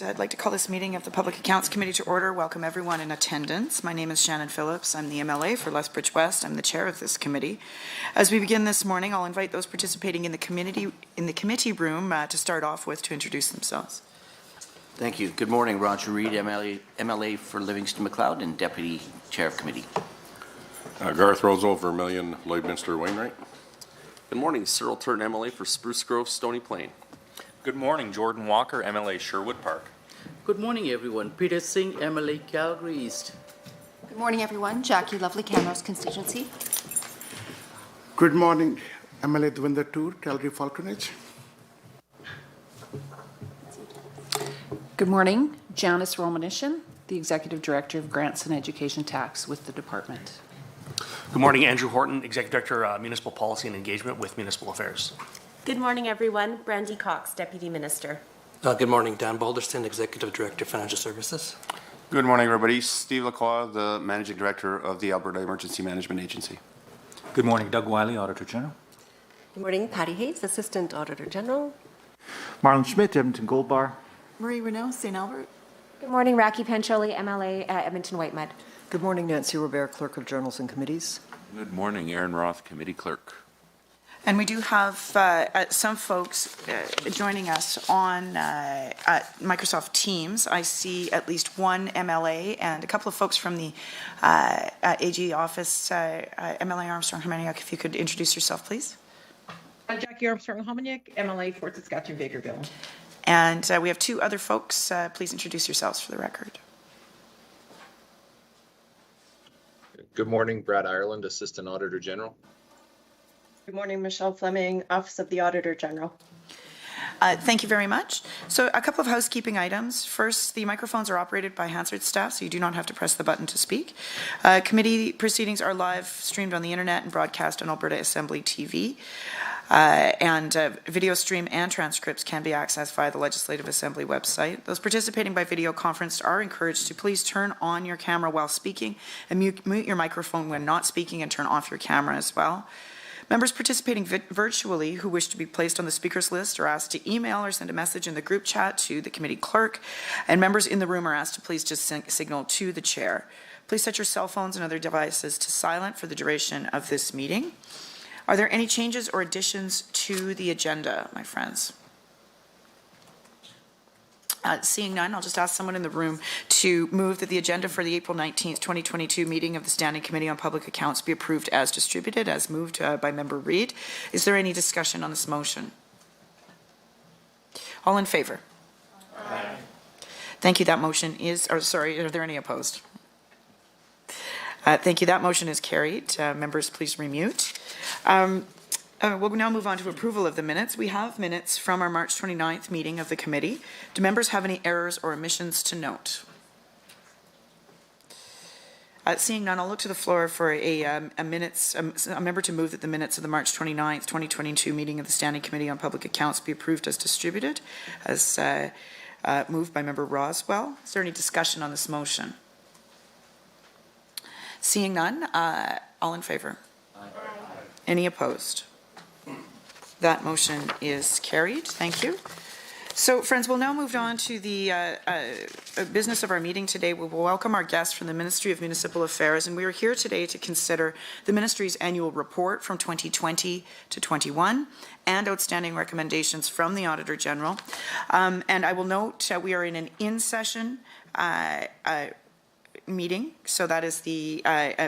I'd like to call this meeting of the Public Accounts Committee to order. Welcome everyone in attendance. My name is Shannon Phillips. I'm the MLA for Lethbridge West. I'm the chair of this committee. As we begin this morning, I'll invite those participating in the committee room to start off with to introduce themselves. Thank you. Good morning, Roger Reid, MLA for Livingston McLeod and Deputy Chair of Committee. Garth Roseau, Vermilion, Lloydminster, Wainwright. Good morning, Cyril Turton, MLA for Spruce Grove, Stony Plain. Good morning, Jordan Walker, MLA Sherwood Park. Good morning, everyone. Peter Singh, MLA Calgary East. Good morning, everyone. Jackie Lovely, Camrose Constituency. Good morning, MLA Dwinder Tour, Calgary Falconage. Good morning, Janice Romanishin, the Executive Director of Grants and Education Tax with the department. Good morning, Andrew Horton, Executive Director, Municipal Policy and Engagement with Municipal Affairs. Good morning, everyone. Brandy Cox, Deputy Minister. Good morning, Dan Balderston, Executive Director, Financial Services. Good morning, everybody. Steve Lacroix, the Managing Director of the Alberta Emergency Management Agency. Good morning, Doug Wiley, Auditor General. Good morning, Patty Hayes, Assistant Auditor General. Marlon Schmidt, Edmonton Gold Bar. Marie Renaud, St. Albert. Good morning, Raki Pancholi, MLA at Edmonton Whitemud. Good morning, Nancy Robert, Clerk of Journals and Committees. Good morning, Aaron Roth, Committee Clerk. And we do have some folks joining us on Microsoft Teams. I see at least one MLA and a couple of folks from the AG office. MLA Armstrong Homaniuk, if you could introduce yourself, please. Jackie Armstrong Homaniuk, MLA Fort Saskatchewan Bakerville. And we have two other folks. Please introduce yourselves for the record. Good morning, Brad Ireland, Assistant Auditor General. Good morning, Michelle Fleming, Office of the Auditor General. Thank you very much. So a couple of housekeeping items. First, the microphones are operated by Hansard staff, so you do not have to press the button to speak. Committee proceedings are live streamed on the internet and broadcast on Alberta Assembly TV. Video stream and transcripts can be accessed via the Legislative Assembly website. Those participating by video conference are encouraged to please turn on your camera while speaking and mute your microphone when not speaking and turn off your camera as well. Members participating virtually who wish to be placed on the speakers list are asked to email or send a message in the group chat to the committee clerk, and members in the room are asked to please just signal to the chair. Please set your cell phones and other devices to silent for the duration of this meeting. Are there any changes or additions to the agenda, my friends? Seeing none, I'll just ask someone in the room to move that the agenda for the April 19th, 2022 meeting of the Standing Committee on Public Accounts be approved as distributed, as moved by Member Reid. Is there any discussion on this motion? All in favour? Aye. Thank you. That motion is, or sorry, are there any opposed? Thank you. That motion is carried. Members, please remute. We'll now move on to approval of the minutes. We have minutes from our March 29th meeting of the committee. Do members have any errors or omissions to note? Seeing none, I'll look to the floor for a member to move that the minutes of the March 29th, 2022 meeting of the Standing Committee on Public Accounts be approved as distributed, as moved by Member Roswell. Is there any discussion on this motion? Seeing none, all in favour? Aye. Any opposed? That motion is carried. Thank you. So, friends, we'll now move on to the business of our meeting today. We will welcome our guests from the Ministry of Municipal Affairs, and we are here today to consider the Ministry's annual report from 2020 to 21 and outstanding recommendations from the Auditor General. And I will note we are in an in-session meeting, so that is the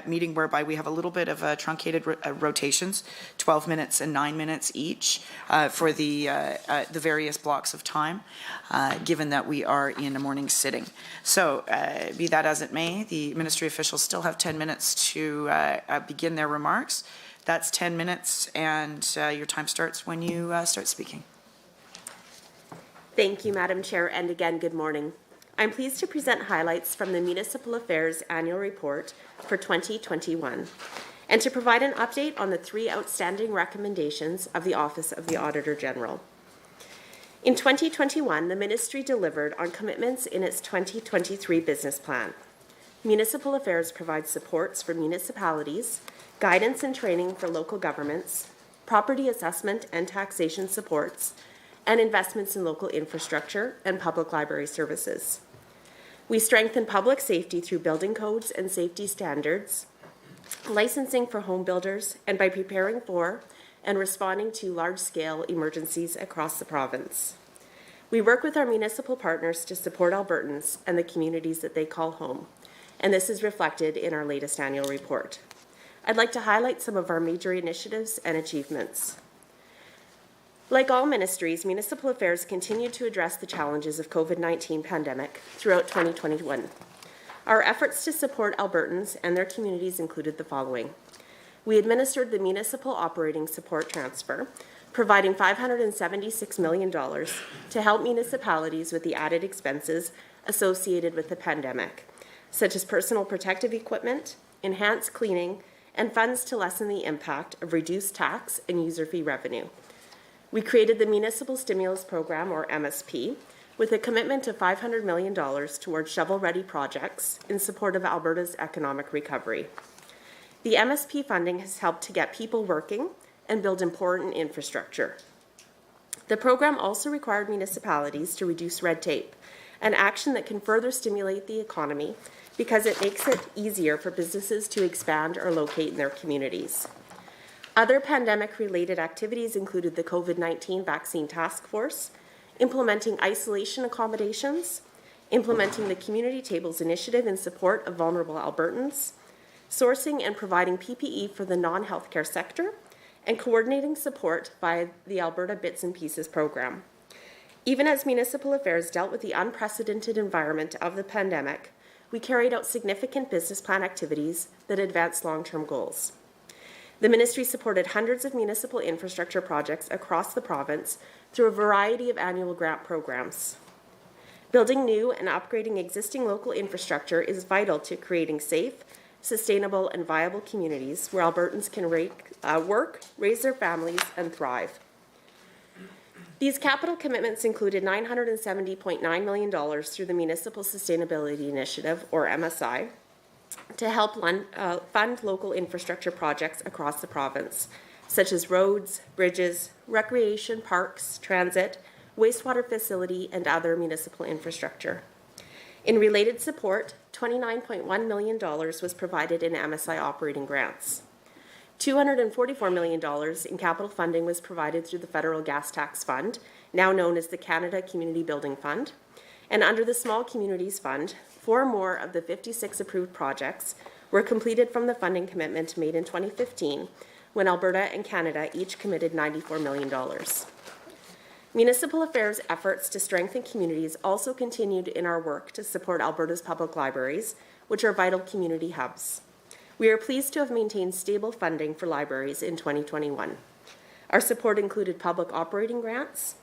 meeting whereby we have a little bit of truncated rotations, 12 minutes and 9 minutes each for the various blocks of time, given that we are in a morning sitting. So be that as it may, the ministry officials still have 10 minutes to begin their remarks. That's 10 minutes, and your time starts when you start speaking. Thank you, Madam Chair, and again, good morning. I'm pleased to present highlights from the Municipal Affairs Annual Report for 2021 and to provide an update on the 3 outstanding recommendations of the Office of the Auditor General. In 2021, the Ministry delivered on commitments in its 2023 business plan. Municipal Affairs provides supports for municipalities, guidance and training for local governments, property assessment and taxation supports, and investments in local infrastructure and public library services. We strengthen public safety through building codes and safety standards, licensing for home builders, and by preparing for and responding to large-scale emergencies across the province. We work with our municipal partners to support Albertans and the communities that they call home, and this is reflected in our latest annual report. I'd like to highlight some of our major initiatives and achievements. Like all ministries, Municipal Affairs continued to address the challenges of COVID-19 pandemic throughout 2021. Our efforts to support Albertans and their communities included the following. We administered the Municipal Operating Support Transfer, providing $576 million to help municipalities with the added expenses associated with the pandemic, such as personal protective equipment, enhanced cleaning, and funds to lessen the impact of reduced tax and user fee revenue. We created the Municipal Stimulus Program, or MSP, with a commitment of $500 million towards shovel-ready projects in support of Alberta's economic recovery. The MSP funding has helped to get people working and build important infrastructure. The program also required municipalities to reduce red tape, an action that can further stimulate the economy because it makes it easier for businesses to expand or locate in their communities. Other pandemic-related activities included the COVID-19 Vaccine Task Force, implementing isolation accommodations, implementing the Community Tables Initiative in support of vulnerable Albertans, sourcing and providing PPE for the non-healthcare sector, and coordinating support by the Alberta Bits and Pieces program. Even as Municipal Affairs dealt with the unprecedented environment of the pandemic, we carried out significant business plan activities that advanced long-term goals. The ministry supported hundreds of municipal infrastructure projects across the province through a variety of annual grant programs. Building new and upgrading existing local infrastructure is vital to creating safe, sustainable, and viable communities where Albertans can work, raise their families, and thrive. These capital commitments included $970.9 million through the Municipal Sustainability Initiative, or MSI, to help fund local infrastructure projects across the province, such as roads, bridges, recreation, parks, transit, wastewater facility, and other municipal infrastructure. In related support, $29.1 million was provided in MSI operating grants. $244 million in capital funding was provided through the Federal Gas Tax Fund, now known as the Canada Community Building Fund, and under the Small Communities Fund, 4 more of the 56 approved projects were completed from the funding commitment made in 2015, when Alberta and Canada each committed $94 million. Municipal Affairs efforts to strengthen communities also continued in our work to support Alberta's public libraries, which are vital community hubs. We are pleased to have maintained stable funding for libraries in 2021. Our support included public operating grants,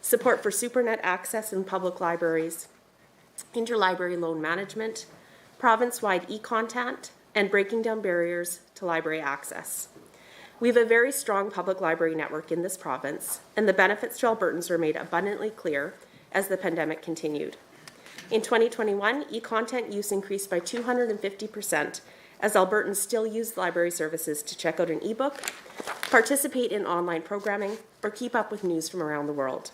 support for SuperNet access in public libraries, interlibrary loan management, province-wide e-content, and breaking down barriers to library access. We have a very strong public library network in this province, and the benefits to Albertans were made abundantly clear as the pandemic continued. In 2021, e-content use increased by 250% as Albertans still use library services to check out an e-book, participate in online programming, or keep up with news from around the world.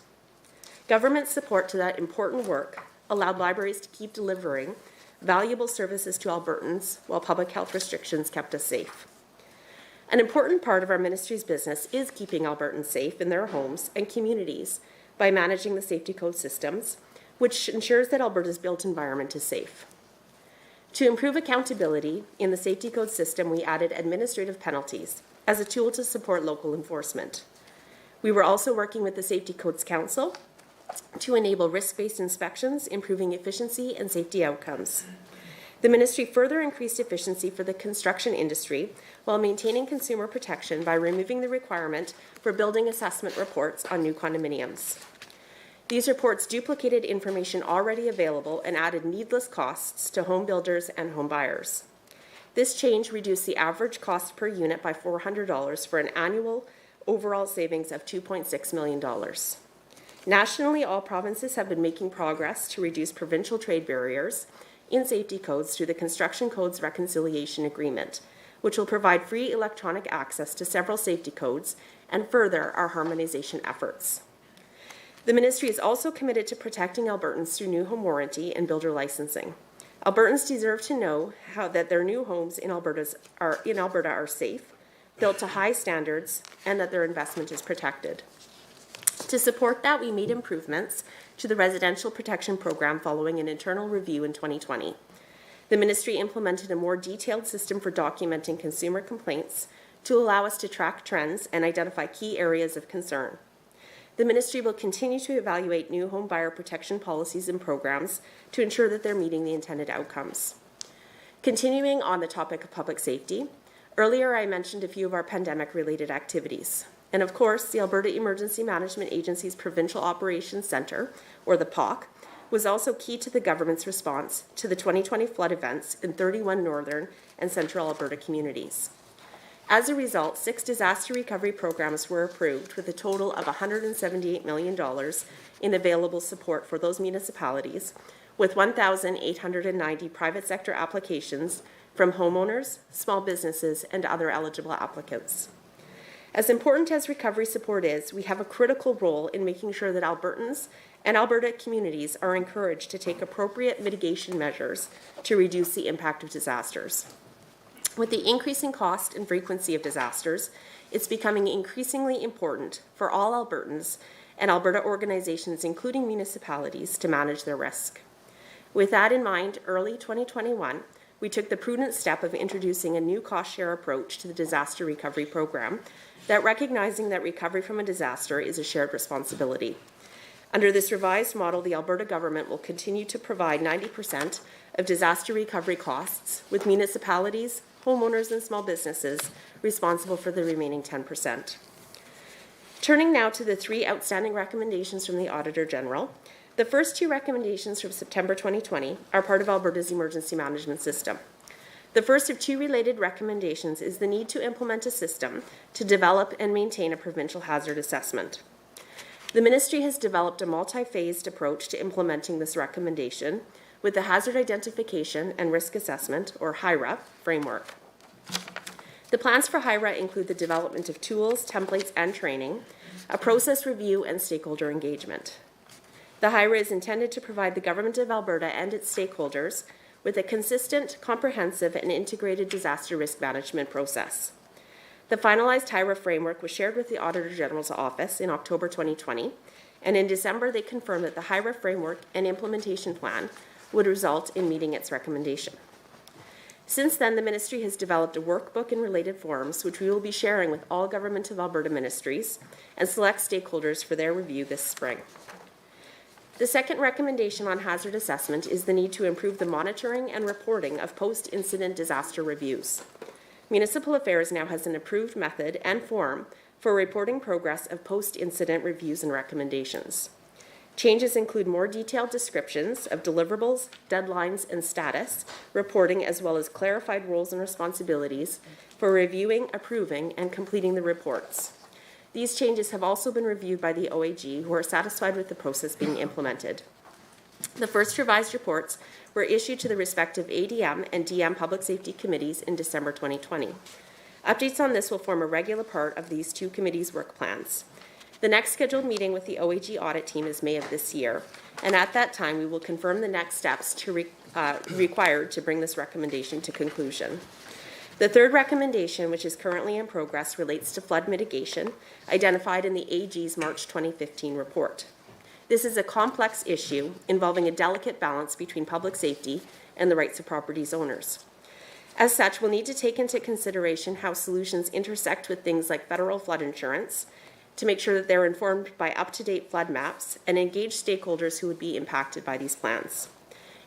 Government support to that important work allowed libraries to keep delivering valuable services to Albertans while public health restrictions kept us safe. An important part of our ministry's business is keeping Albertans safe in their homes and communities by managing the safety code systems, which ensures that Alberta's built environment is safe. To improve accountability in the safety code system, we added administrative penalties as a tool to support local enforcement. We were also working with the Safety Codes Council to enable risk-based inspections, improving efficiency and safety outcomes. The ministry further increased efficiency for the construction industry while maintaining consumer protection by removing the requirement for building assessment reports on new condominiums. These reports duplicated information already available and added needless costs to home builders and home buyers. This change reduced the average cost per unit by $400 for an annual overall savings of $2.6 million. Nationally, all provinces have been making progress to reduce provincial trade barriers in safety codes through the Construction Codes Reconciliation Agreement, which will provide free electronic access to several safety codes and further our harmonization efforts. The Ministry is also committed to protecting Albertans through new home warranty and builder licensing. Albertans deserve to know that their new homes in Alberta are safe, built to high standards, and that their investment is protected. To support that, we made improvements to the Residential Protection Program following an internal review in 2020. The Ministry implemented a more detailed system for documenting consumer complaints to allow us to track trends and identify key areas of concern. The Ministry will continue to evaluate new home buyer protection policies and programs to ensure that they're meeting the intended outcomes. Continuing on the topic of public safety, earlier I mentioned a few of our pandemic-related activities. And of course, the Alberta Emergency Management Agency's Provincial Operations Centre, or the POC, was also key to the government's response to the 2020 flood events in 31 northern and central Alberta communities. As a result, 6 disaster recovery programs were approved with a total of $178 million in available support for those municipalities, with 1,890 private sector applications from homeowners, small businesses, and other eligible applicants. As important as recovery support is, we have a critical role in making sure that Albertans and Alberta communities are encouraged to take appropriate mitigation measures to reduce the impact of disasters. With the increasing cost and frequency of disasters, it's becoming increasingly important for all Albertans and Alberta organizations, including municipalities, to manage their risk. With that in mind, early 2021, we took the prudent step of introducing a new cost-share approach to the disaster recovery program that recognizing that recovery from a disaster is a shared responsibility. Under this revised model, the Alberta government will continue to provide 90% of disaster recovery costs, with municipalities, homeowners, and small businesses responsible for the remaining 10%. Turning now to the 3 outstanding recommendations from the Auditor General, the first 2 recommendations from September 2020 are part of Alberta's emergency management system. The first of 2 related recommendations is the need to implement a system to develop and maintain a provincial hazard assessment. The Ministry has developed a multi-phased approach to implementing this recommendation with the Hazard Identification and Risk Assessment, or HIRA, framework. The plans for HIRA include the development of tools, templates, and training, a process review, and stakeholder engagement. The HIRA is intended to provide the Government of Alberta and its stakeholders with a consistent, comprehensive, and integrated disaster risk management process. The finalized HIRA framework was shared with the Auditor General's office in October 2020, and in December they confirmed that the HIRA framework and implementation plan would result in meeting its recommendation. Since then, the Ministry has developed a workbook and related forms, which we will be sharing with all Government of Alberta ministries and select stakeholders for their review this spring. The second recommendation on hazard assessment is the need to improve the monitoring and reporting of post-incident disaster reviews. Municipal Affairs now has an approved method and form for reporting progress of post-incident reviews and recommendations. Changes include more detailed descriptions of deliverables, deadlines, and status reporting, as well as clarified roles and responsibilities for reviewing, approving, and completing the reports. These changes have also been reviewed by the OAG, who are satisfied with the process being implemented. The first revised reports were issued to the respective ADM and DM Public Safety Committees in December 2020. Updates on this will form a regular part of these 2 committees' work plans. The next scheduled meeting with the OAG audit team is May of this year, and at that time we will confirm the next steps required to bring this recommendation to conclusion. The third recommendation, which is currently in progress, relates to flood mitigation, identified in the AG's March 2015 report. This is a complex issue involving a delicate balance between public safety and the rights of property's owners. As such, we'll need to take into consideration how solutions intersect with things like federal flood insurance, to make sure that they're informed by up-to-date flood maps and engage stakeholders who would be impacted by these plans.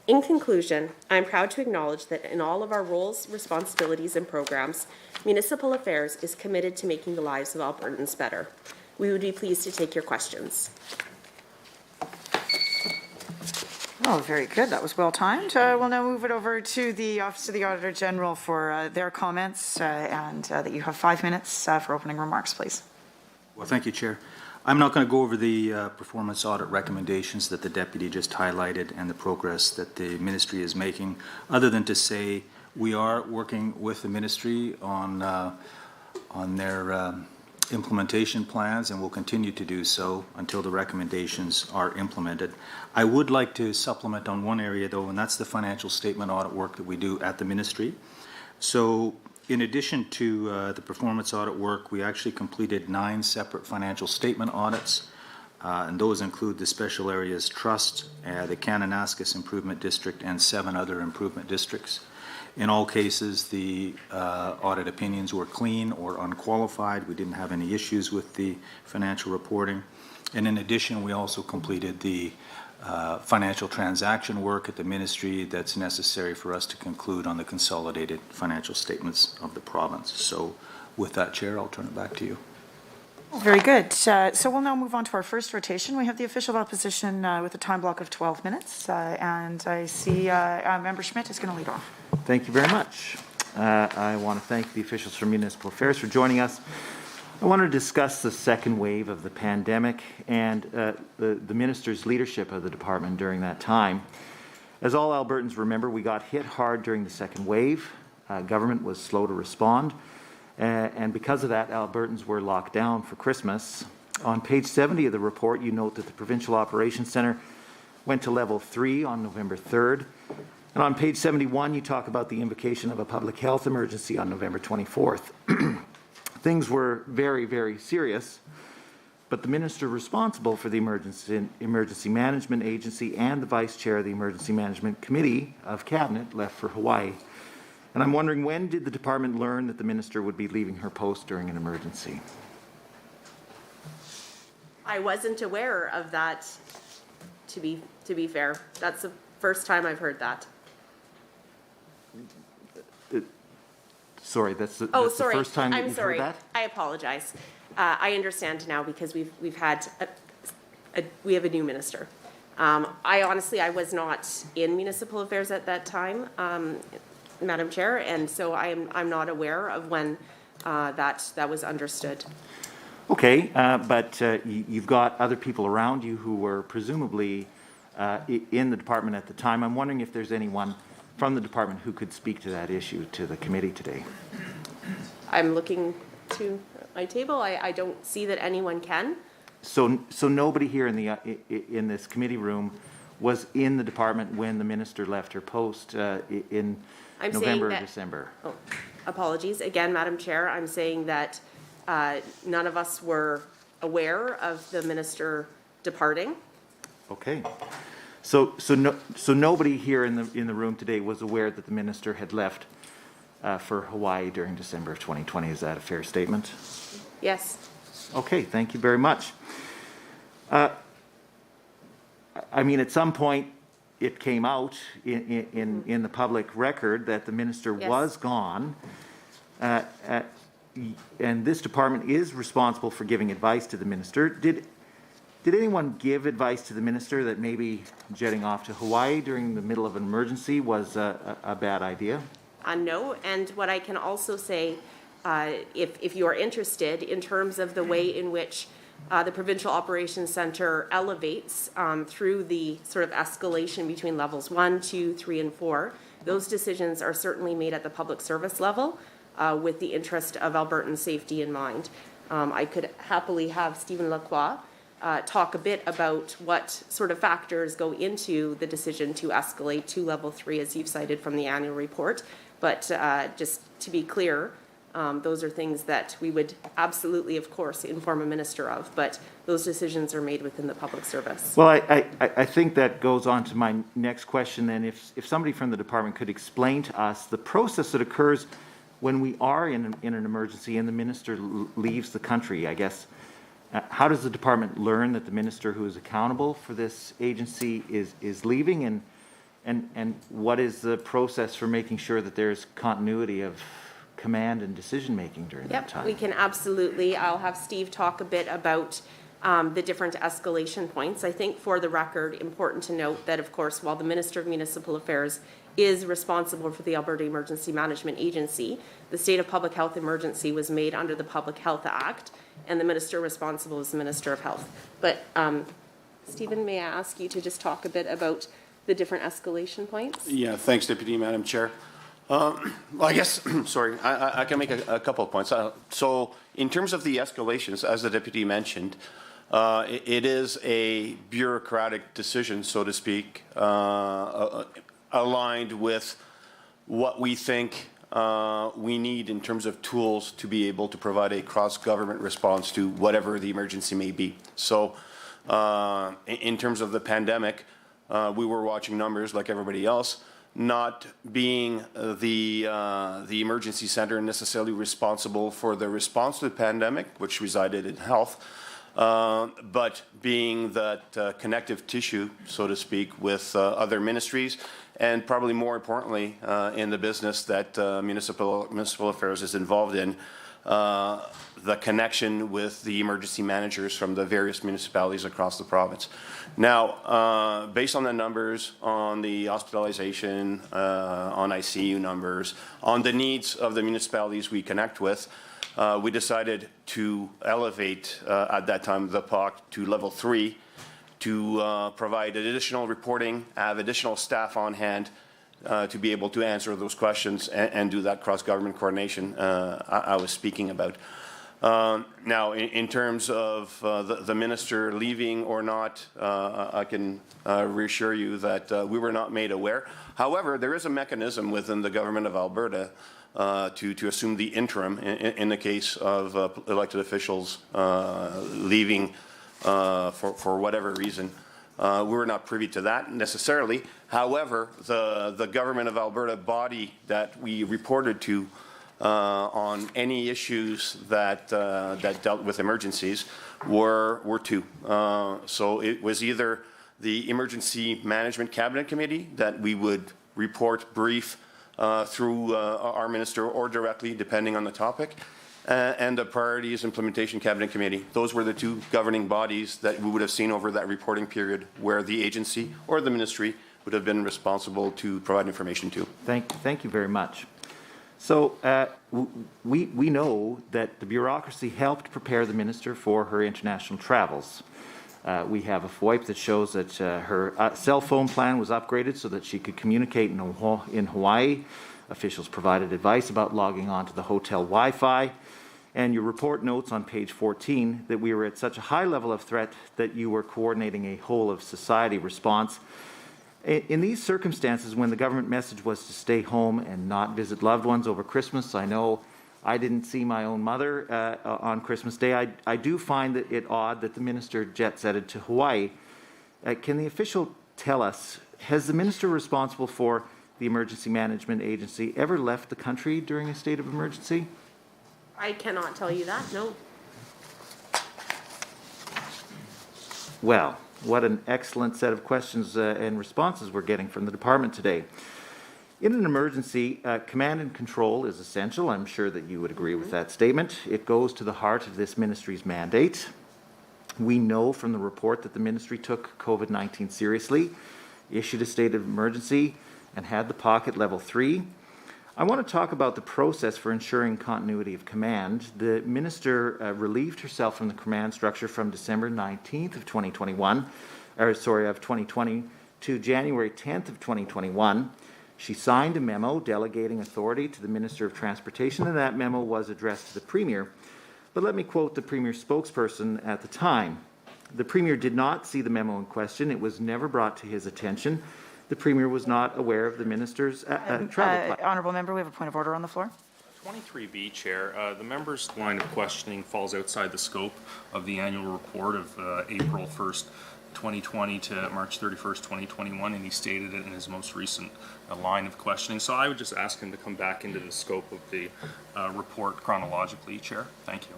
In conclusion, I'm proud to acknowledge that in all of our roles, responsibilities, and programs, Municipal Affairs is committed to making the lives of Albertans better. We would be pleased to take your questions. Oh, very good. That was well timed. We'll now move it over to the Office of the Auditor General for their comments, and that you have 5 minutes for opening remarks, please. Well, thank you, Chair. I'm not going to go over the performance audit recommendations that the Deputy just highlighted and the progress that the Ministry is making, other than to say we are working with the Ministry on their implementation plans and will continue to do so until the recommendations are implemented. I would like to supplement on one area though, and that's the financial statement audit work that we do at the ministry. So in addition to the performance audit work, we actually completed 9 separate financial statement audits, and those include the Special Areas Trust, the Kananaskis Improvement District, and 7 other improvement districts. In all cases, the audit opinions were clean or unqualified. We didn't have any issues with the financial reporting. And in addition, we also completed the financial transaction work at the ministry that's necessary for us to conclude on the consolidated financial statements of the province. So with that, Chair, I'll turn it back to you. Very good. So we'll now move on to our first rotation. We have the official opposition with a time block of 12 minutes. And I see Member Schmidt is going to lead off. Thank you very much. I want to thank the officials from Municipal Affairs for joining us. I want to discuss the second wave of the pandemic and the minister's leadership of the department during that time. As all Albertans remember, we got hit hard during the second wave. Government was slow to respond. And because of that, Albertans were locked down for Christmas. On page 70 of the report, you note that the Provincial Operations Centre went to level 3 on November 3rd. And on page 71, you talk about the invocation of a public health emergency on November 24th. Things were very, very serious, but the minister responsible for the Emergency Management Agency and the Vice Chair of the Emergency Management Committee of Cabinet left for Hawaii. And I'm wondering, when did the department learn that the minister would be leaving her post during an emergency? I wasn't aware of that, to be fair. That's the first time I've heard that. Sorry, that's the first time that you've heard that? I apologize. I understand now because we have a new minister. I was not in municipal affairs at that time, Madam Chair, and so I'm not aware of when that was understood. Okay, but you've got other people around you who were presumably in the department at the time. I'm wondering if there's anyone from the department who could speak to that issue to the committee today. I'm looking to my table. I don't see that anyone can. So nobody here in this committee room was in the department when the minister left her post in November or December. Oh, apologies again, Madam Chair. I'm saying that none of us were aware of the minister departing. Okay. So nobody here in the room today was aware that the minister had left for Hawaii during December of 2020. Is that a fair statement? Yes. Okay, thank you very much. I mean, at some point, it came out in the public record that the minister was gone, and this department is responsible for giving advice to the minister. Did anyone give advice to the minister that maybe jetting off to Hawaii during the middle of an emergency was a bad idea? No, and what I can also say, if you are interested, in terms of the way in which the Provincial Operations Centre elevates through the sort of escalation between levels 1, 2, 3, and 4, those decisions are certainly made at the public service level with the interest of Albertan safety in mind. I could happily have Stephen Lacroix talk a bit about what sort of factors go into the decision to escalate to level 3, as you've cited from the annual report. But just to be clear, those are things that we would absolutely, of course, inform a minister of, but those decisions are made within the public service. Well, I think that goes on to my next question then. If somebody from the department could explain to us the process that occurs when we are in an emergency and the minister leaves the country, I guess. How does the department learn that the minister who is accountable for this agency is leaving, and what is the process for making sure that there's continuity of command and decision making during that time? We can absolutely. I'll have Steve talk a bit about the different escalation points. I think for the record, important to note that, of course, while the Minister of Municipal Affairs is responsible for the Alberta Emergency Management Agency, the state of public health emergency was made under the Public Health Act, and the minister responsible is the Minister of Health. But Stephen, may I ask you to just talk a bit about the different escalation points? Yeah, thanks, Deputy Madam Chair. Well, I guess, sorry, I can make a couple of points. So in terms of the escalations, as the deputy mentioned, it is a bureaucratic decision, so to speak, aligned with what we think we need in terms of tools to be able to provide a cross-government response to whatever the emergency may be. So in terms of the pandemic, we were watching numbers like everybody else, not being the emergency center necessarily responsible for the response to the pandemic, which resided in health, but being that connective tissue, so to speak, with other ministries, and probably more importantly, in the business that municipal affairs is involved in, the connection with the emergency managers from the various municipalities across the province. Now, based on the numbers, on the hospitalization, on ICU numbers, on the needs of the municipalities we connect with, we decided to elevate, at that time, the POC to level 3 to provide additional reporting, have additional staff on hand to be able to answer those questions and do that cross-government coordination I was speaking about. Now, in terms of the minister leaving or not, I can reassure you that we were not made aware. However, there is a mechanism within the government of Alberta to assume the interim in the case of elected officials leaving for whatever reason. We were not privy to that necessarily. However, the government of Alberta body that we reported to on any issues that dealt with emergencies were two. So it was either the Emergency Management Cabinet Committee that we would report brief through our minister or directly, depending on the topic, and the Priorities Implementation Cabinet Committee. Those were the two governing bodies that we would have seen over that reporting period where the agency or the ministry would have been responsible to provide information to. Thank you very much. So we know that the bureaucracy helped prepare the minister for her international travels. We have a FOIP that shows that her cell phone plan was upgraded so that she could communicate in Hawaii. Officials provided advice about logging on to the hotel Wi-Fi. And your report notes on page 14 that we were at such a high level of threat that you were coordinating a whole of society response. In these circumstances, when the government message was to stay home and not visit loved ones over Christmas, I know I didn't see my own mother on Christmas Day. I do find it odd that the minister jet-setted to Hawaii. Can the official tell us, has the minister responsible for the Emergency Management Agency ever left the country during a state of emergency? I cannot tell you that, no. Well, what an excellent set of questions and responses we're getting from the department today. In an emergency, command and control is essential. I'm sure that you would agree with that statement. It goes to the heart of this ministry's mandate. We know from the report that the ministry took COVID-19 seriously, issued a state of emergency, and had the POC at level 3. I want to talk about the process for ensuring continuity of command. The minister relieved herself from the command structure from December 19th of 2020 to January 10th of 2021. She signed a memo delegating authority to the Minister of Transportation, and that memo was addressed to the Premier. But let me quote the Premier's spokesperson at the time. The Premier did not see the memo in question. It was never brought to his attention. The Premier was not aware of the Minister's travel plan. Honourable Member, we have a point of order on the floor. 23B, Chair. The member's line of questioning falls outside the scope of the annual report of April 1st, 2020 to March 31st, 2021, and he stated it in his most recent line of questioning. So I would just ask him to come back into the scope of the report chronologically, Chair. Thank you.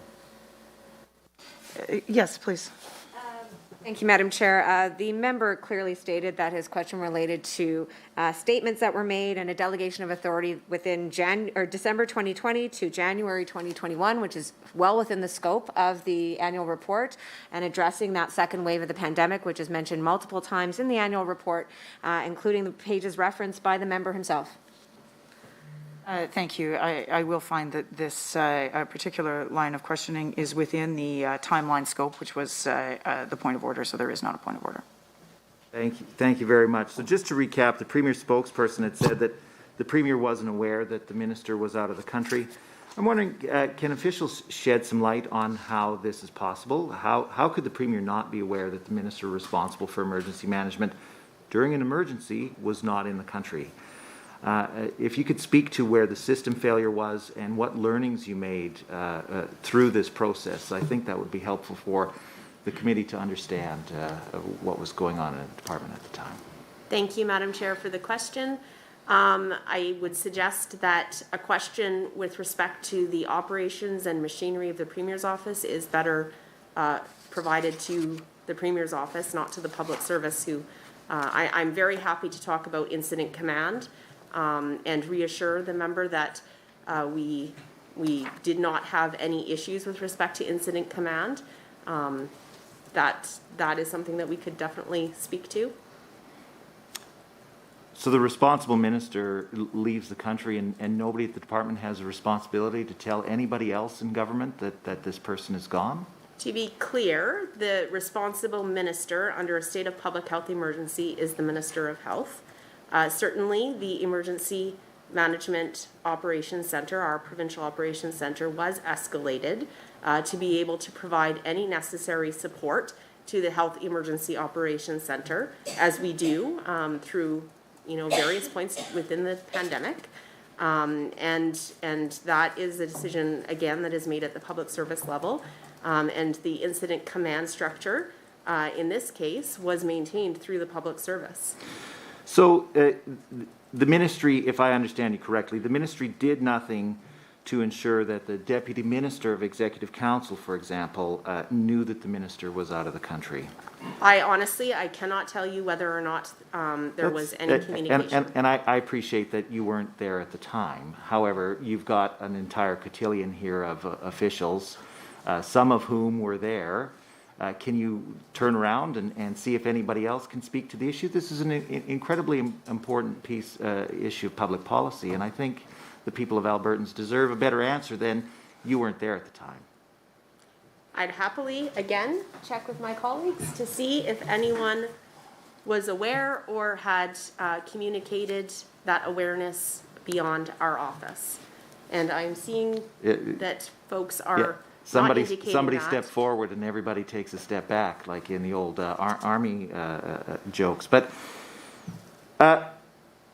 Yes, please. Thank you, Madam Chair. The member clearly stated that his question related to statements that were made and a delegation of authority within December 2020 to January 2021, which is well within the scope of the annual report, and addressing that second wave of the pandemic, which is mentioned multiple times in the annual report, including the pages referenced by the member himself. Thank you. I will find that this particular line of questioning is within the timeline scope, which was the point of order, so there is not a point of order. Thank you very much. So just to recap, the Premier's spokesperson had said that the Premier wasn't aware that the Minister was out of the country. I'm wondering, can officials shed some light on how this is possible? How could the Premier not be aware that the Minister responsible for emergency management during an emergency was not in the country? If you could speak to where the system failure was and what learnings you made through this process, I think that would be helpful for the committee to understand what was going on in the department at the time. Thank you, Madam Chair, for the question. I would suggest that a question with respect to the operations and machinery of the Premier's office is better provided to the Premier's office, not to the public service, who I'm very happy to talk about incident command and reassure the member that we did not have any issues with respect to incident command. That is something that we could definitely speak to. So the responsible minister leaves the country and nobody at the department has a responsibility to tell anybody else in government that this person is gone? To be clear, the responsible minister under a state of public health emergency is the Minister of Health. Certainly, the Emergency Management Operations Center, our Provincial Operations Center, was escalated to be able to provide any necessary support to the Health Emergency Operations Center, as we do through various points within the pandemic. And that is a decision, again, that is made at the public service level. And the incident command structure, in this case, was maintained through the public service. So the ministry, if I understand you correctly, the ministry did nothing to ensure that the Deputy Minister of Executive Council, for example, knew that the minister was out of the country. I cannot tell you whether or not there was any communication. And I appreciate that you weren't there at the time. However, you've got an entire cotillion here of officials, some of whom were there. Can you turn around and see if anybody else can speak to the issue? This is an incredibly important issue of public policy, and I think the people of Albertans deserve a better answer than you weren't there at the time. I'd happily, again, check with my colleagues to see if anyone was aware or had communicated that awareness beyond our office. And I'm seeing that folks are Somebody that. steps forward and everybody takes a step back, like in the old army jokes. But,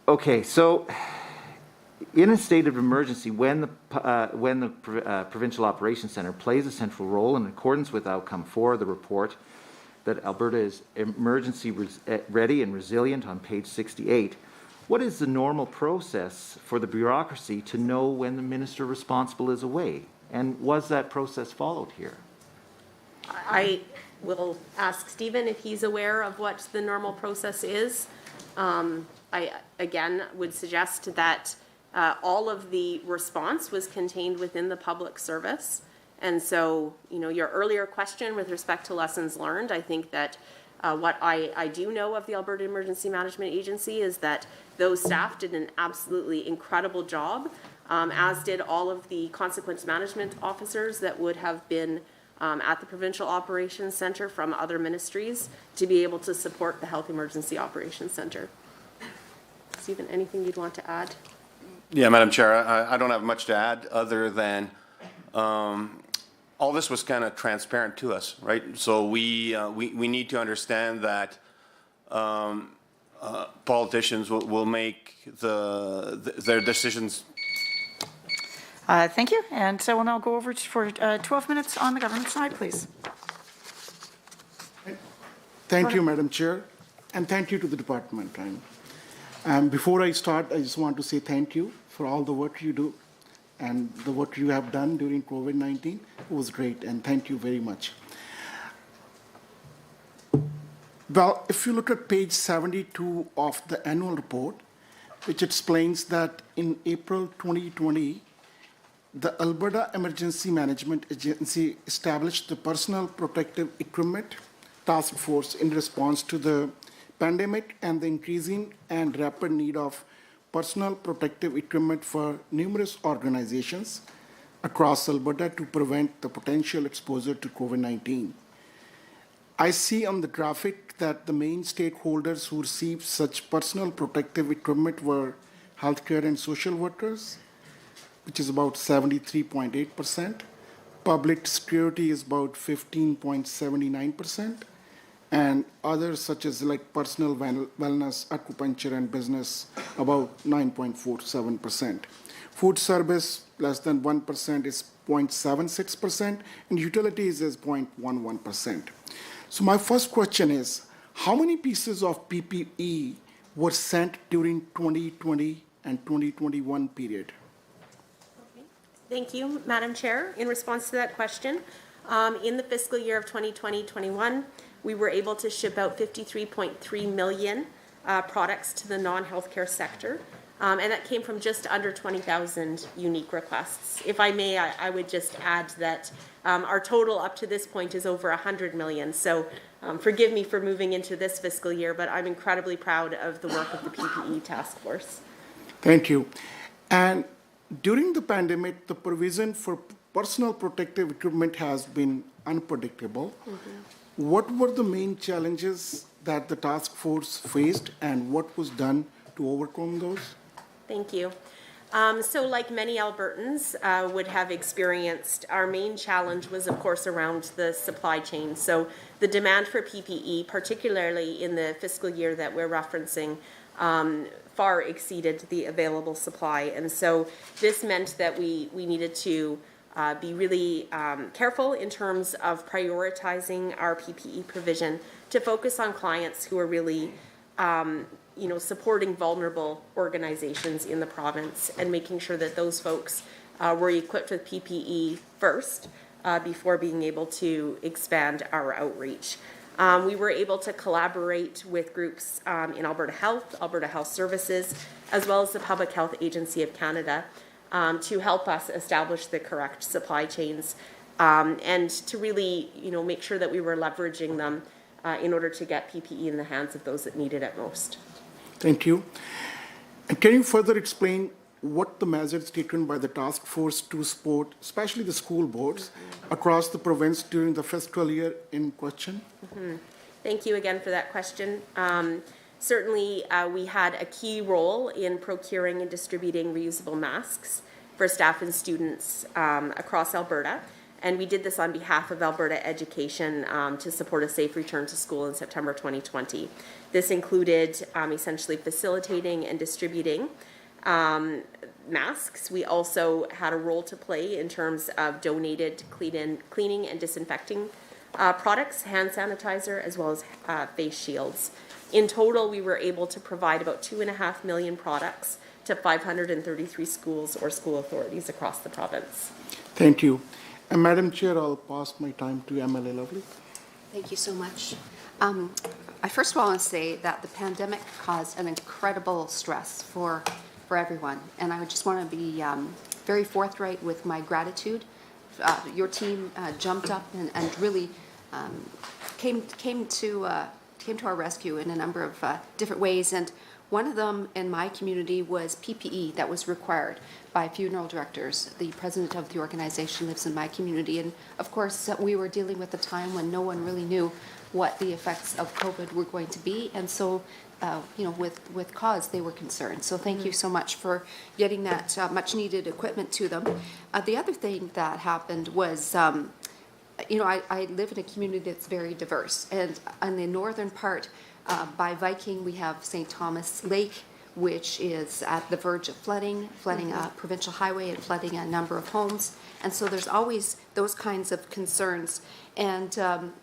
okay, so in a state of emergency, when the Provincial Operations Centre plays a central role in accordance with outcome 4 of the report that Alberta is emergency ready and resilient on page 68, what is the normal process for the bureaucracy to know when the minister responsible is away? And was that process followed here? I will ask Stephen if he's aware of what the normal process is. I, again, would suggest that all of the response was contained within the public service. And so, your earlier question with respect to lessons learned, I think that what I do know of the Alberta Emergency Management Agency is that those staff did an absolutely incredible job, as did all of the consequence management officers that would have been at the Provincial Operations Centre from other ministries to be able to support the Health Emergency Operations Centre. Stephen, anything you'd want to add? Yeah, Madam Chair, I don't have much to add other than all this was kind of transparent to us, right? So we need to understand that politicians will make their decisions. Thank you. And so we'll now go over for 12 minutes on the government side, please. Thank you, Madam Chair, and thank you to the department. Before I start, I just want to say thank you for all the work you do and the work you have done during COVID-19. It was great, and thank you very much. Well, if you look at page 72 of the annual report, which explains that in April 2020, the Alberta Emergency Management Agency established the Personal Protective Equipment Task Force in response to the pandemic and the increasing and rapid need of personal protective equipment for numerous organizations across Alberta to prevent the potential exposure to COVID-19. I see on the graphic that the main stakeholders who received such personal protective equipment were healthcare and social workers, which is about 73.8%. Public security is about 15.79%. And others such as like personal wellness, acupuncture, and business, about 9.47%. Food service, less than 1%, is 0.76%, and utilities is 0.11%. So my first question is, how many pieces of PPE were sent during 2020 and 2021 period? Thank you, Madam Chair. In response to that question, in the fiscal year of 2020-21, we were able to ship out 53.3 million products to the non-healthcare sector, and that came from just under 20,000 unique requests. If I may, I would just add that our total up to this point is over 100 million. So forgive me for moving into this fiscal year, but I'm incredibly proud of the work of the PPE task force. Thank you. And during the pandemic, the provision for personal protective equipment has been unpredictable. What were the main challenges that the task force faced, and what was done to overcome those? Thank you. So like many Albertans would have experienced, our main challenge was, of course, around the supply chain. So the demand for PPE, particularly in the fiscal year that we're referencing, far exceeded the available supply. And so this meant that we needed to be really careful in terms of prioritizing our PPE provision to focus on clients who are really supporting vulnerable organizations in the province and making sure that those folks were equipped with PPE first before being able to expand our outreach. We were able to collaborate with groups in Alberta Health Services, as well as the Public Health Agency of Canada to help us establish the correct supply chains and to really make sure that we were leveraging them in order to get PPE in the hands of those that need it at most. Thank you. And can you further explain what the measures taken by the task force to support, especially the school boards, across the province during the fiscal year in question? Thank you again for that question. Certainly, we had a key role in procuring and distributing reusable masks for staff and students across Alberta. And we did this on behalf of Alberta Education to support a safe return to school in September 2020. This included essentially facilitating and distributing masks. We also had a role to play in terms of donated cleaning and disinfecting products, hand sanitizer, as well as face shields. In total, we were able to provide about 2.5 million products to 533 schools or school authorities across the province. Thank you. And Madam Chair, I'll pass my time to MLA Lovely. Thank you so much. I first of all want to say that the pandemic caused an incredible stress for everyone, and I just want to be very forthright with my gratitude. Your team jumped up and really came to our rescue in a number of different ways, and one of them in my community was PPE that was required by funeral directors. The president of the organization lives in my community, and of course we were dealing with a time when no one really knew what the effects of COVID were going to be, and so with cause they were concerned. So thank you so much for getting that much needed equipment to them. The other thing that happened was I live in a community that's very diverse, and on the northern part by Viking we have St. Thomas Lake, which is at the verge of flooding a provincial highway and flooding a number of homes. And so there's always those kinds of concerns. And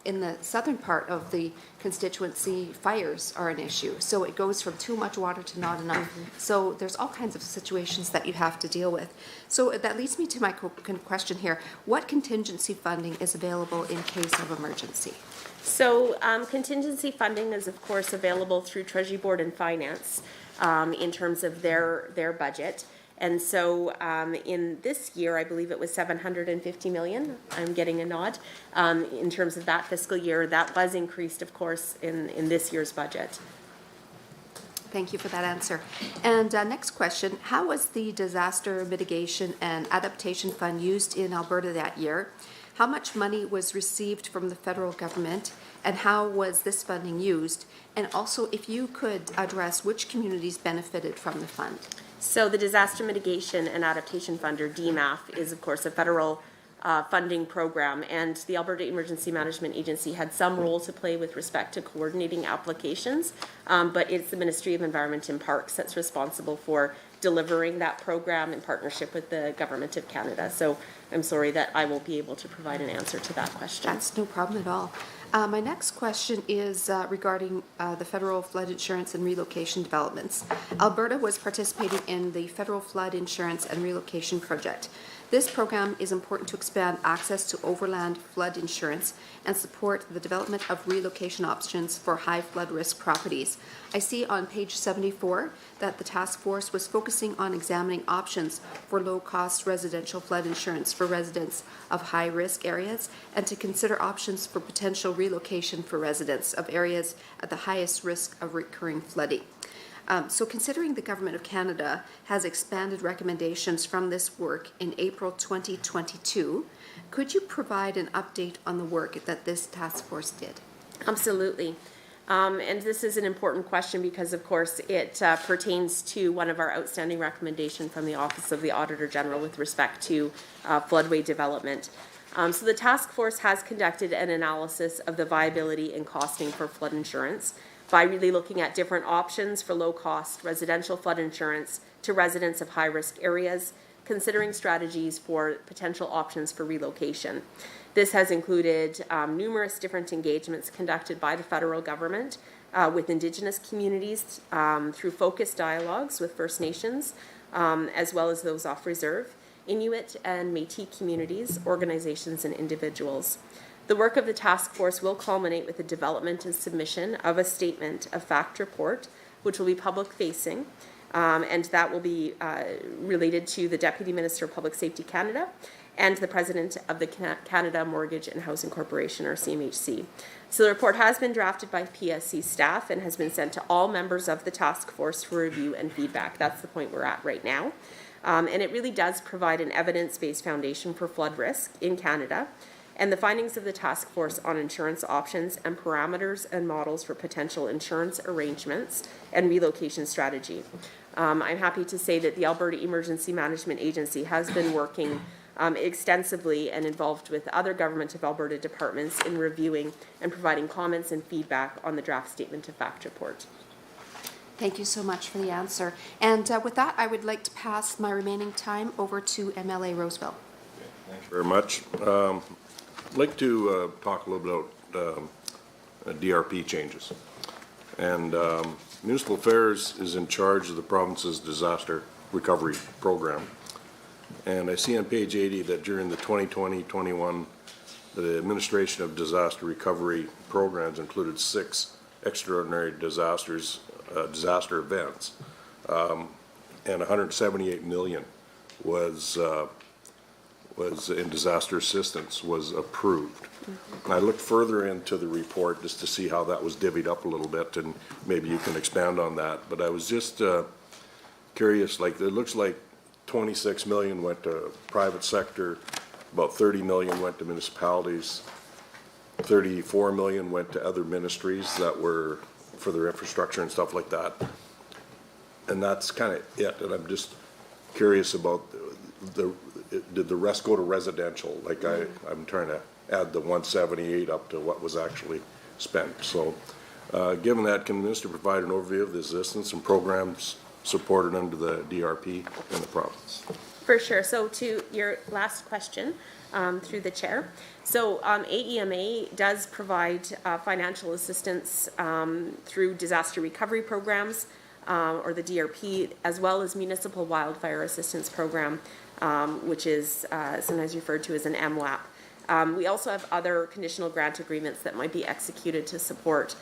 in the southern part of the constituency, fires are an issue. So it goes from too much water to not enough. So there's all kinds of situations that you have to deal with. So that leads me to my question here. What contingency funding is available in case of emergency? So contingency funding is, of course, available through Treasury Board and Finance in terms of their budget. And so in this year, I believe it was 750 million. I'm getting a nod. In terms of that fiscal year, that was increased, of course, in this year's budget. Thank you for that answer. And next question, how was the Disaster Mitigation and Adaptation Fund used in Alberta that year? How much money was received from the federal government, and how was this funding used? And also, if you could address which communities benefited from the fund. So the Disaster Mitigation and Adaptation Fund, or DMAF, is of course a federal funding program, and the Alberta Emergency Management Agency had some role to play with respect to coordinating applications, but it's the Ministry of Environment and Parks that's responsible for delivering that program in partnership with the Government of Canada. So I'm sorry that I won't be able to provide an answer to that question. That's no problem at all. My next question is regarding the federal flood insurance and relocation developments. Alberta was participating in the federal flood insurance and relocation project. This program is important to expand access to overland flood insurance and support the development of relocation options for high flood risk properties. I see on page 74 that the task force was focusing on examining options for low-cost residential flood insurance for residents of high-risk areas and to consider options for potential relocation for residents of areas at the highest risk of recurring flooding. So considering the Government of Canada has expanded recommendations from this work in April 2022, could you provide an update on the work that this task force did? Absolutely. And this is an important question because, of course, it pertains to one of our outstanding recommendations from the Office of the Auditor General with respect to floodway development. So the task force has conducted an analysis of the viability and costing for flood insurance by really looking at different options for low-cost residential flood insurance to residents of high-risk areas, considering strategies for potential options for relocation. This has included numerous different engagements conducted by the federal government with Indigenous communities through focused dialogues with First Nations, as well as those off reserve, Inuit and Métis communities, organizations, and individuals. The work of the task force will culminate with the development and submission of a statement of fact report, which will be public-facing, and that will be related to the Deputy Minister of Public Safety Canada and the President of the Canada Mortgage and Housing Corporation, or CMHC. So the report has been drafted by PSC staff and has been sent to all members of the task force for review and feedback. That's the point we're at right now. And it really does provide an evidence-based foundation for flood risk in Canada, and the findings of the task force on insurance options and parameters and models for potential insurance arrangements and relocation strategy. I'm happy to say that the Alberta Emergency Management Agency has been working extensively and involved with other Government of Alberta departments in reviewing and providing comments and feedback on the draft statement of fact report. Thank you so much for the answer. And with that, I would like to pass my remaining time over to MLA Reusable. Thank you very much. I'd like to talk a little bit about DRP changes. And Municipal Affairs is in charge of the province's disaster recovery program. And I see on page 80 that during the 2020-21, the administration of disaster recovery programs included 6 extraordinary disaster events, and 178 million was in disaster assistance was approved. And I looked further into the report just to see how that was divvied up a little bit, and maybe you can expand on that. But I was just curious, like it looks like 26 million went to private sector, about 30 million went to municipalities, 34 million went to other ministries that were for their infrastructure and stuff like that. And that's kind of it. And I'm just curious about did the rest go to residential? Like I'm trying to add the 178 up to what was actually spent. So given that, can the minister provide an overview of the existence and programs supported under the DRP in the province? For sure. So to your last question, through the chair. So AEMA does provide financial assistance through disaster recovery programs, or the DRP, as well as Municipal Wildfire Assistance Program, which is sometimes referred to as an MWAP. We also have other conditional grant agreements that might be executed to support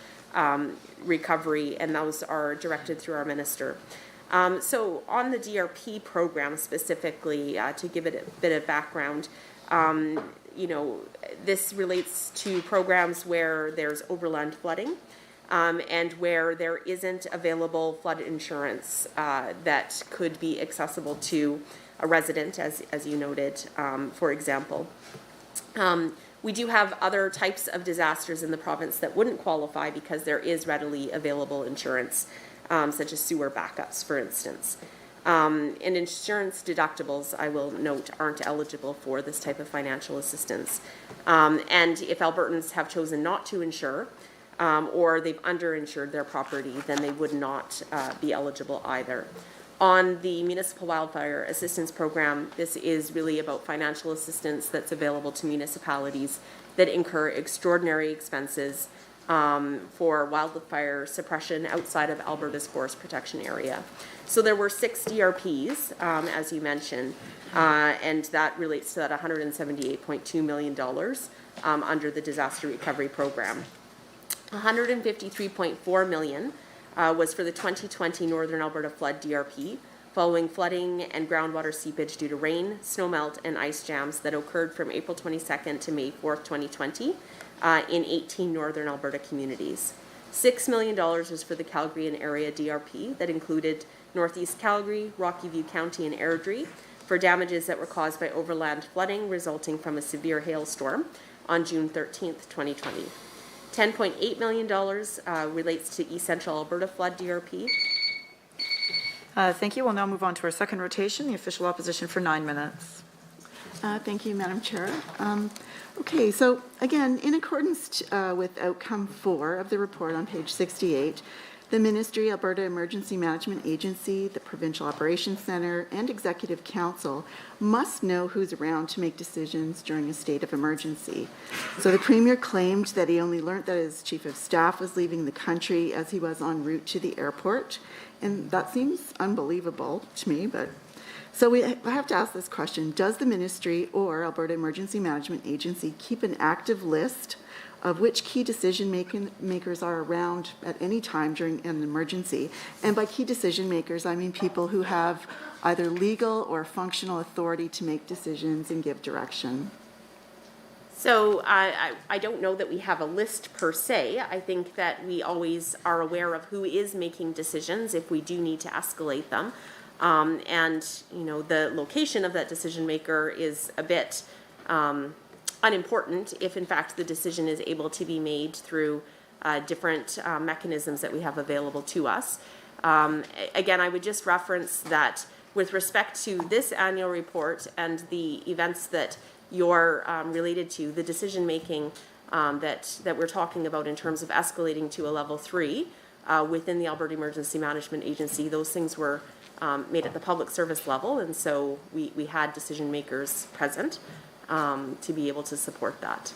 recovery, and those are directed through our minister. So on the DRP program specifically, to give it a bit of background, you know, this relates to programs where there's overland flooding and where there isn't available flood insurance that could be accessible to a resident, as you noted, for example. We do have other types of disasters in the province that wouldn't qualify because there is readily available insurance, such as sewer backups, for instance. And insurance deductibles, I will note, aren't eligible for this type of financial assistance. And if Albertans have chosen not to insure, or they've underinsured their property, then they would not be eligible either. On the Municipal Wildfire Assistance Program, this is really about financial assistance that's available to municipalities that incur extraordinary expenses for wildfire suppression outside of Alberta's forest protection area. So there were 6 DRPs, as you mentioned, and that relates to that $178.2 million under the Disaster Recovery Program. $153.4 million was for the 2020 Northern Alberta Flood DRP, following flooding and groundwater seepage due to rain, snowmelt, and ice jams that occurred from April 22nd to May 4th, 2020 in 18 Northern Alberta communities. $6 million was for the Calgary and area DRP that included Northeast Calgary, Rocky View County, and Airdrie for damages that were caused by overland flooding resulting from a severe hailstorm on June 13th, 2020. $10.8 million relates to East Central Alberta Flood DRP. Thank you. We'll now move on to our second rotation, the official opposition for 9 minutes. Thank you, Madam Chair. Okay, so again, in accordance with outcome 4 of the report on page 68, the Ministry, Alberta Emergency Management Agency, the Provincial Operations Centre, and Executive Council must know who's around to make decisions during a state of emergency. So the Premier claimed that he only learned that his Chief of Staff was leaving the country as he was en route to the airport, and that seems unbelievable to me, but so I have to ask this question. Does the Ministry or Alberta Emergency Management Agency keep an active list of which key decision makers are around at any time during an emergency? And by key decision makers, I mean people who have either legal or functional authority to make decisions and give direction. So I don't know that we have a list per se. I think that we always are aware of who is making decisions if we do need to escalate them. And, you know, the location of that decision maker is a bit unimportant if, in fact, the decision is able to be made through different mechanisms that we have available to us. Again, I would just reference that with respect to this annual report and the events that you're related to, the decision making that we're talking about in terms of escalating to a level 3 within the Alberta Emergency Management Agency, those things were made at the public service level, and so we had decision makers present to be able to support that.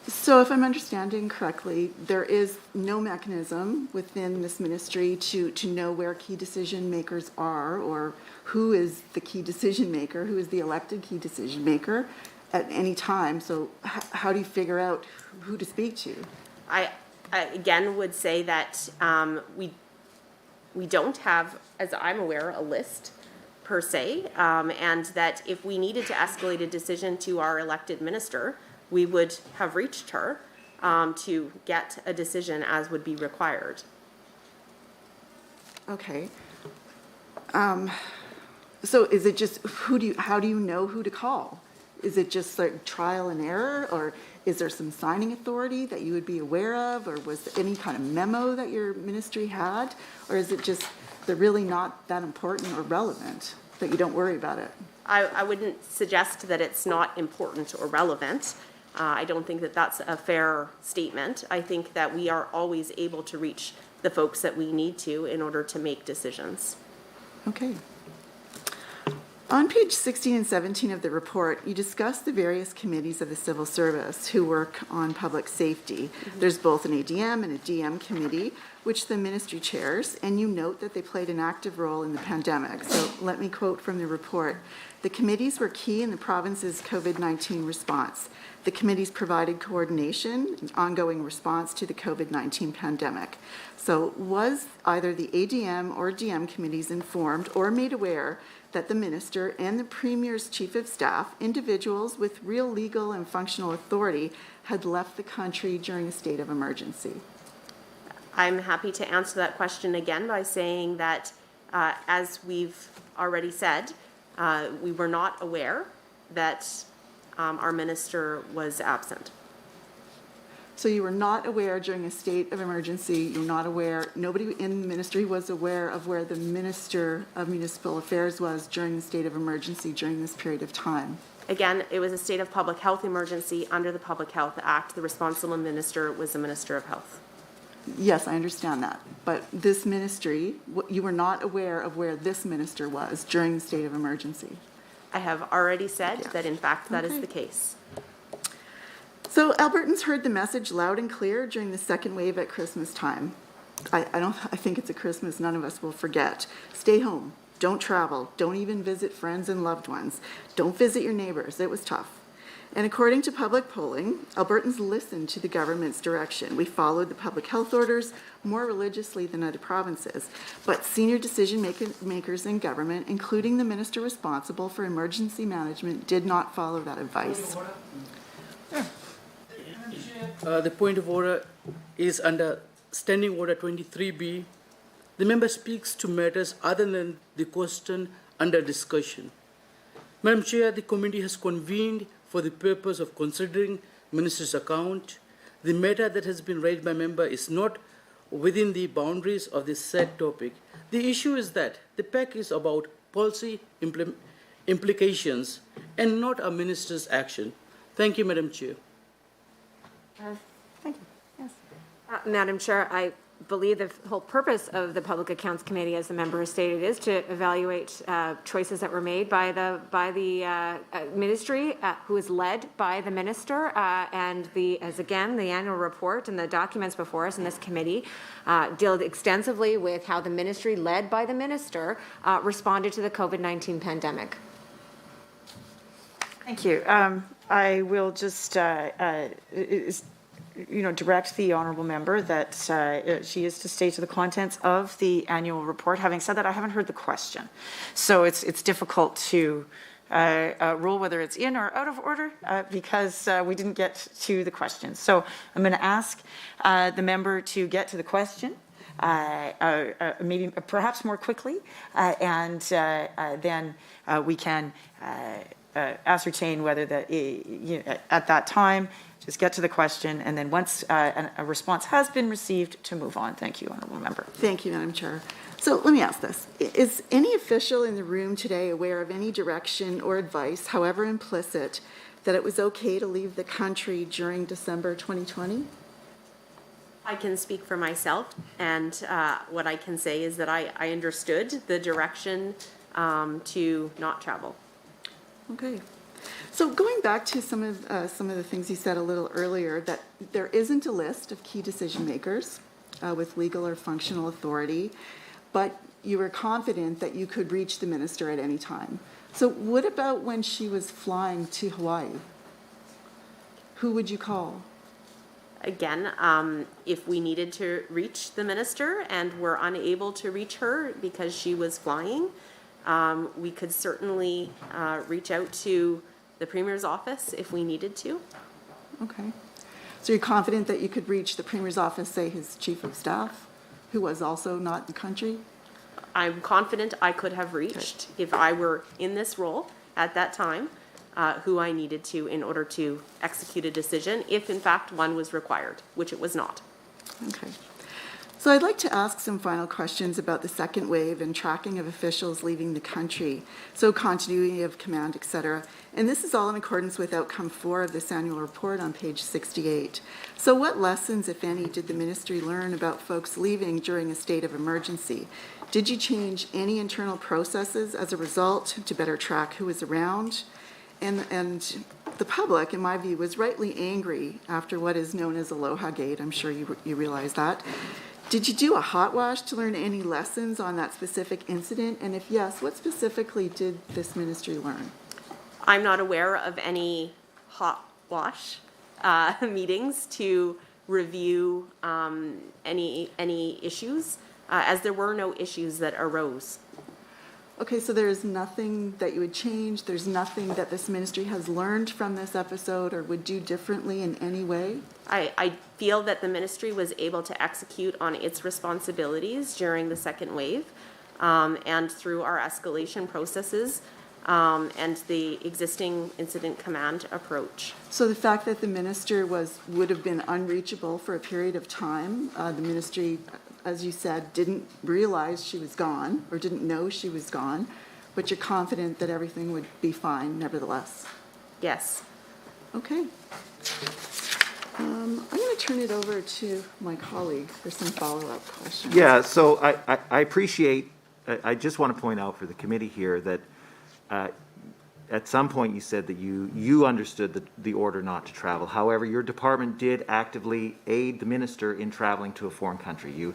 So if I'm understanding correctly, there is no mechanism within this ministry to know where key decision makers are, or who is the key decision maker, who is the elected key decision maker at any time. So how do you figure out who to speak to? I again would say that we don't have, as I'm aware, a list per se, and that if we needed to escalate a decision to our elected minister, we would have reached her to get a decision as would be required. Okay. So is it just, how do you know who to call? Is it just like trial and error, or is there some signing authority that you would be aware of, or was there any kind of memo that your ministry had, or is it just they're really not that important or relevant that you don't worry about it? I wouldn't suggest that it's not important or relevant. I don't think that that's a fair statement. I think that we are always able to reach the folks that we need to in order to make decisions. Okay. On page 16 and 17 of the report, you discuss the various committees of the civil service who work on public safety. There's both an ADM and a DM committee, which the ministry chairs, and you note that they played an active role in the pandemic. So let me quote from the report. The committees were key in the province's COVID-19 response. The committees provided coordination and ongoing response to the COVID-19 pandemic. So was either the ADM or DM committees informed or made aware that the minister and the Premier's Chief of Staff, individuals with real legal and functional authority, had left the country during a state of emergency? I'm happy to answer that question again by saying that, as we've already said, we were not aware that our minister was absent. So you were not aware during a state of emergency, you're not aware, nobody in the ministry was aware of where the Minister of Municipal Affairs was during the state of emergency during this period of time? Again, it was a state of public health emergency under the Public Health Act. The responsible minister was the Minister of Health. Yes, I understand that. But this ministry, you were not aware of where this minister was during the state of emergency? I have already said that in fact that is Okay. the case. So Albertans heard the message loud and clear during the second wave at Christmas time. I think it's a Christmas none of us will forget. Stay home, don't travel, don't even visit friends and loved ones, don't visit your neighbors. It was tough. And according to public polling, Albertans listened to the government's direction. We followed the public health orders more religiously than other provinces. But senior decision makers in government, including the minister responsible for emergency management, did not follow that advice. The point of order is under Standing Order 23B. The member speaks to matters other than the question under discussion. Madam Chair, the committee has convened for the purpose of considering minister's account. The matter that has been raised by member is not within the boundaries of the said topic. The issue is that the PAC is about policy implications and not a minister's action. Thank you, Madam Chair. Thank you. Yes. Madam Chair, I believe the whole purpose of the Public Accounts Committee, as the member has stated, is to evaluate choices that were made by the ministry, who is led by the minister, and as again, the annual report and the documents before us in this committee deal extensively with how the ministry, led by the minister, responded to the COVID-19 pandemic. Thank you. I will just, direct the honourable member that she is to stay to the contents of the annual report. Having said that, I haven't heard the question. So it's difficult to rule whether it's in or out of order because we didn't get to the question. So I'm going to ask the member to get to the question. Maybe perhaps more quickly, and then we can ascertain whether at that time, just get to the question, and then once a response has been received, to move on. Thank you, honourable member. Thank you, Madam Chair. So let me ask this. Is any official in the room today aware of any direction or advice, however implicit, that it was okay to leave the country during December 2020? I can speak for myself, and what I can say is that I understood the direction to not travel. Okay. So going back to some of the things you said a little earlier, that there isn't a list of key decision makers with legal or functional authority, but you were confident that you could reach the minister at any time. So what about when she was flying to Hawaii? Who would you call? Again, if we needed to reach the minister and were unable to reach her because she was flying, we could certainly reach out to the Premier's office if we needed to. Okay. So you're confident that you could reach the Premier's office, say his Chief of Staff, who was also not in the country? I'm confident I could have reached, if I were in this role at that time, who I needed to in order to execute a decision, if in fact one was required, which it was not. Okay. So I'd like to ask some final questions about the second wave and tracking of officials leaving the country, so continuity of command, et cetera. And this is all in accordance with outcome 4 of this annual report on page 68. So what lessons, if any, did the ministry learn about folks leaving during a state of emergency? Did you change any internal processes as a result to better track who was around? And the public, in my view, was rightly angry after what is known as Aloha Gate. I'm sure you realize that. Did you do a hot wash to learn any lessons on that specific incident? And if yes, what specifically did this ministry learn? I'm not aware of any hot wash meetings to review any issues, as there were no issues that arose. Okay, so there's nothing that you would change? There's nothing that this ministry has learned from this episode or would do differently in any way? I feel that the ministry was able to execute on its responsibilities during the second wave, and through our escalation processes, and the existing incident command approach. So the fact that the minister would have been unreachable for a period of time, the ministry, as you said, didn't realize she was gone or didn't know she was gone, but you're confident that everything would be fine nevertheless? Yes. Okay. I'm going to turn it over to my colleague for some follow-up questions. Yeah, so I appreciate, I just want to point out for the committee here that at some point you said that you understood the order not to travel. However, your department did actively aid the minister in traveling to a foreign country. You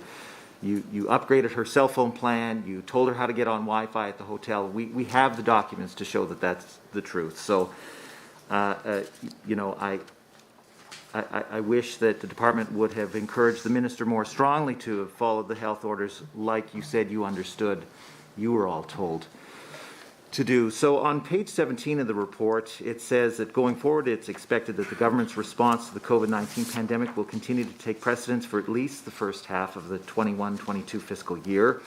upgraded her cell phone plan. You told her how to get on Wi-Fi at the hotel. We have the documents to show that that's the truth. So, you know, I wish that the department would have encouraged the minister more strongly to have followed the health orders like you said you understood, you were all told to do. So on page 17 of the report, it says that going forward, it's expected that the government's response to the COVID-19 pandemic will continue to take precedence for at least the first half of the 21-22 fiscal year.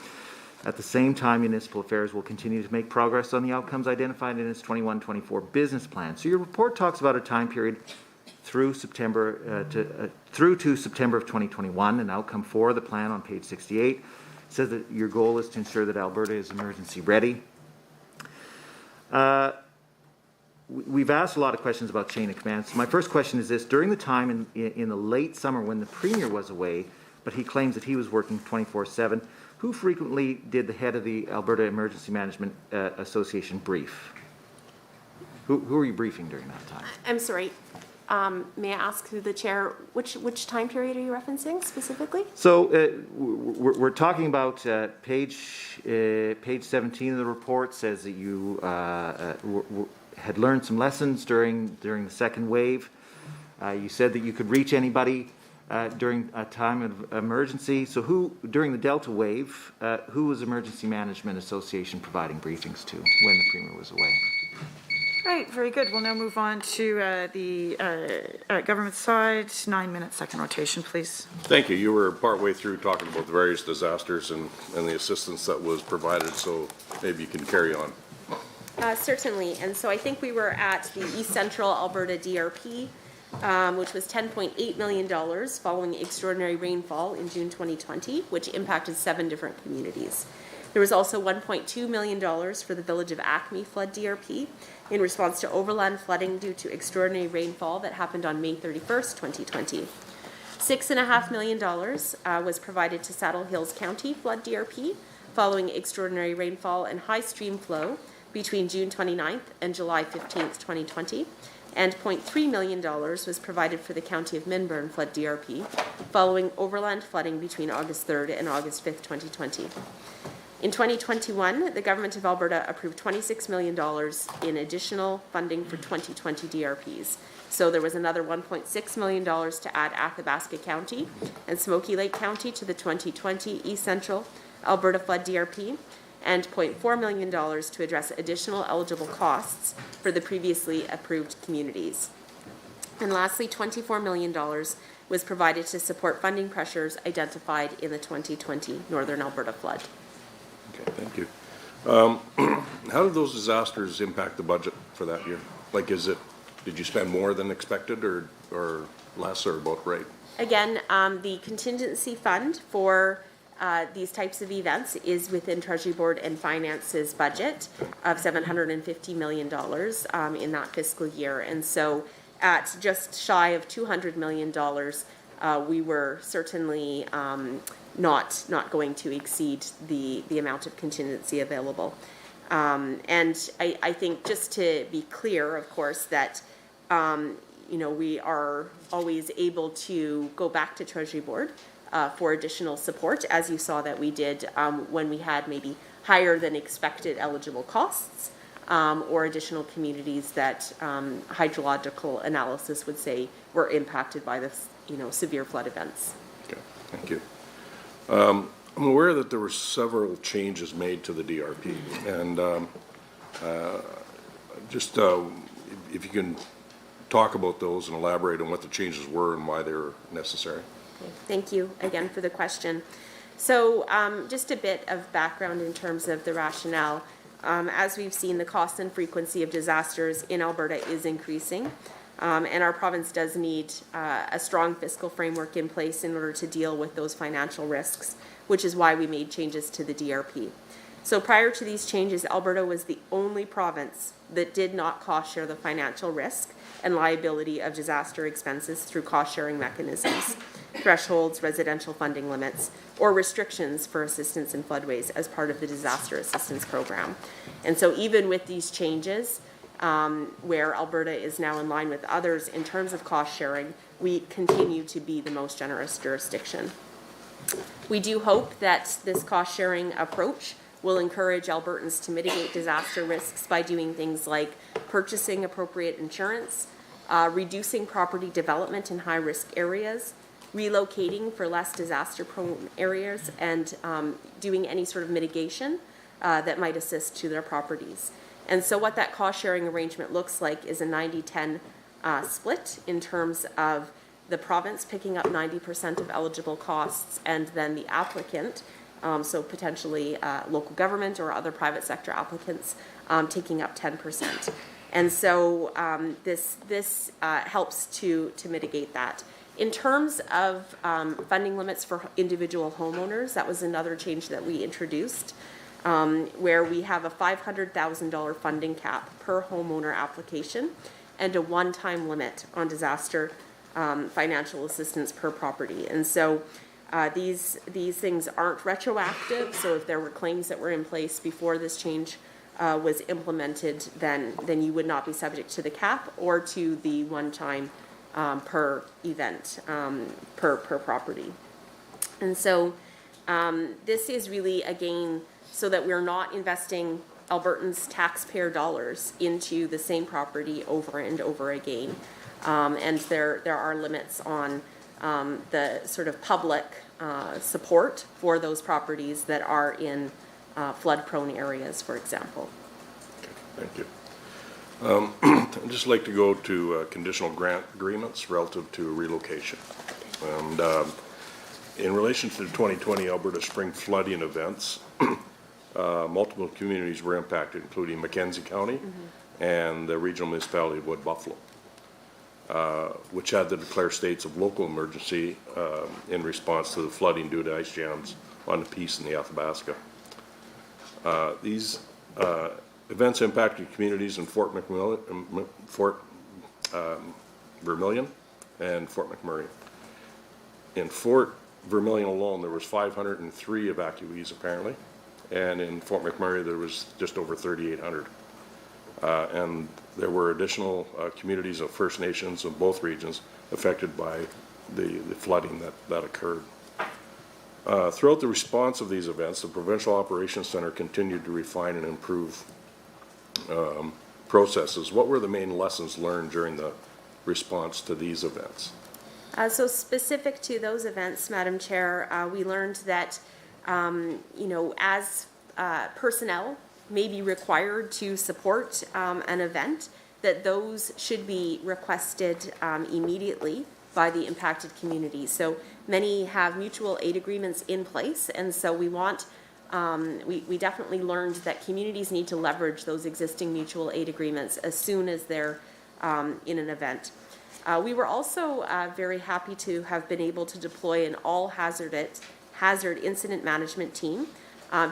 At the same time, Municipal Affairs will continue to make progress on the outcomes identified in its 21-24 business plan. So your report talks about a time period through September to September of 2021, and outcome 4 of the plan on page 68 says that your goal is to ensure that Alberta is emergency ready. We've asked a lot of questions about chain of command. So my first question is this: during the time in the late summer when the Premier was away, but he claims that he was working 24/7, who frequently did the head of the Alberta Emergency Management Association brief? Who were you briefing during that time? I'm sorry. May I ask through the chair, which time period are you referencing specifically? So we're talking about page 17 of the report says that you had learned some lessons during the second wave. You said that you could reach anybody during a time of emergency. So who, during the Delta wave, who was Emergency Management Association providing briefings to when the Premier was away? Right, very good. We'll now move on to the government side. 9 minute second rotation, please. Thank you. You were partway through talking about the various disasters and the assistance that was provided, so maybe you can carry on. Certainly, and so I think we were at the East Central Alberta DRP, which was $10.8 million following extraordinary rainfall in June 2020, which impacted 7 different communities. There was also $1.2 million for the Village of Acme Flood DRP in response to overland flooding due to extraordinary rainfall that happened on May 31st, 2020. $6.5 million was provided to Saddle Hills County Flood DRP following extraordinary rainfall and high stream flow between June 29th and July 15th, 2020. And $0.3 million was provided for the County of Minburn Flood DRP following overland flooding between August 3rd and August 5th, 2020. In 2021, the Government of Alberta approved $26 million in additional funding for 2020 DRPs. So there was another $1.6 million to add Athabasca County and Smoky Lake County to the 2020 East Central Alberta Flood DRP, and $0.4 million to address additional eligible costs for the previously approved communities. And lastly, $24 million was provided to support funding pressures identified in the 2020 Northern Alberta flood. Okay, thank you. How did those disasters impact the budget for that year? Like, did you spend more than expected or less or about right? Again, the contingency fund for these types of events is within Treasury Board and Finance's budget of $750 million in that fiscal year. And so at just shy of $200 million, we were certainly not going to exceed the amount of contingency available. And I think just to be clear, of course, that we are always able to go back to Treasury Board for additional support, as you saw that we did when we had maybe higher than expected eligible costs or additional communities that hydrological analysis would say were impacted by this, severe flood events. Okay, thank you. I'm aware that there were several changes made to the DRP, and just if you can talk about those and elaborate on what the changes were and why they were necessary. Okay. Thank you again for the question. So just a bit of background in terms of the rationale. As we've seen, the cost and frequency of disasters in Alberta is increasing, and our province does need a strong fiscal framework in place in order to deal with those financial risks, which is why we made changes to the DRP. So prior to these changes, Alberta was the only province that did not cost share the financial risk and liability of disaster expenses through cost sharing mechanisms, thresholds, residential funding limits, or restrictions for assistance in floodways as part of the disaster assistance program. And so even with these changes, where Alberta is now in line with others in terms of cost sharing, we continue to be the most generous jurisdiction. We do hope that this cost sharing approach will encourage Albertans to mitigate disaster risks by doing things like purchasing appropriate insurance, reducing property development in high-risk areas, relocating for less disaster-prone areas, and doing any sort of mitigation that might assist to their properties. And so what that cost-sharing arrangement looks like is a 90-10 split in terms of the province picking up 90% of eligible costs and then the applicant, so potentially local government or other private sector applicants, taking up 10%. And so this helps to mitigate that. In terms of funding limits for individual homeowners, that was another change that we introduced, where we have a $500,000 funding cap per homeowner application and a one-time limit on disaster financial assistance per property. And so these things aren't retroactive, so if there were claims that were in place before this change was implemented, then you would not be subject to the cap or to the one-time per event, per property. And so this is really, again, so that we're not investing Albertans' taxpayer dollars into the same property over and over again. And there are limits on the sort of public support for those properties that are in flood-prone areas, for example. Okay, thank you. I'd just like to go to conditional grant agreements relative to relocation. And in relation to the 2020 Alberta spring flooding events, multiple communities were impacted, including Mackenzie County and the regional municipality of Wood Buffalo, which had to declare states of local emergency in response to the flooding due to ice jams on the Peace and the Athabasca. These events impacted communities in Fort Vermilion and Fort McMurray. In Fort Vermilion alone, there was 503 evacuees apparently, and in Fort McMurray there was just over 3,800. And there were additional communities of First Nations of both regions affected by the flooding that occurred. Throughout the response of these events, the Provincial Operations Center continued to refine and improve processes. What were the main lessons learned during the response to these events? So specific to those events, Madam Chair, we learned that, as personnel may be required to support an event, that those should be requested immediately by the impacted communities. So many have mutual aid agreements in place, and so we want, we definitely learned that communities need to leverage those existing mutual aid agreements as soon as they're in an event. We were also very happy to have been able to deploy an all-hazard incident management team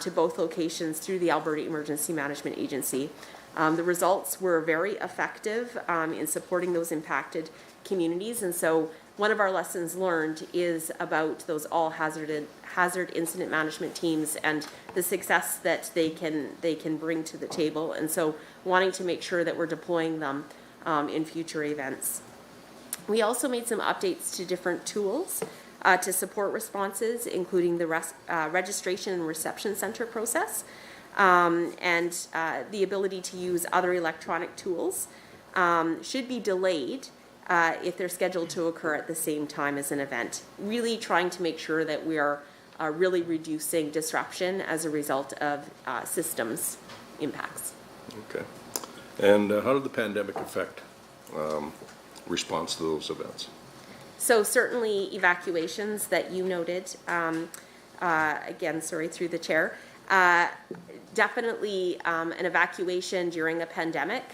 to both locations through the Alberta Emergency Management Agency. The results were very effective in supporting those impacted communities, and so one of our lessons learned is about those all-hazard incident management teams and the success that they can bring to the table, and so wanting to make sure that we're deploying them in future events. We also made some updates to different tools to support responses, including the registration and reception center process, and the ability to use other electronic tools should be delayed if they're scheduled to occur at the same time as an event. Really trying to make sure that we are really reducing disruption as a result of systems impacts. Okay. And how did the pandemic affect response to those events? So certainly evacuations that you noted, again, sorry, through the chair, Definitely, an evacuation during a pandemic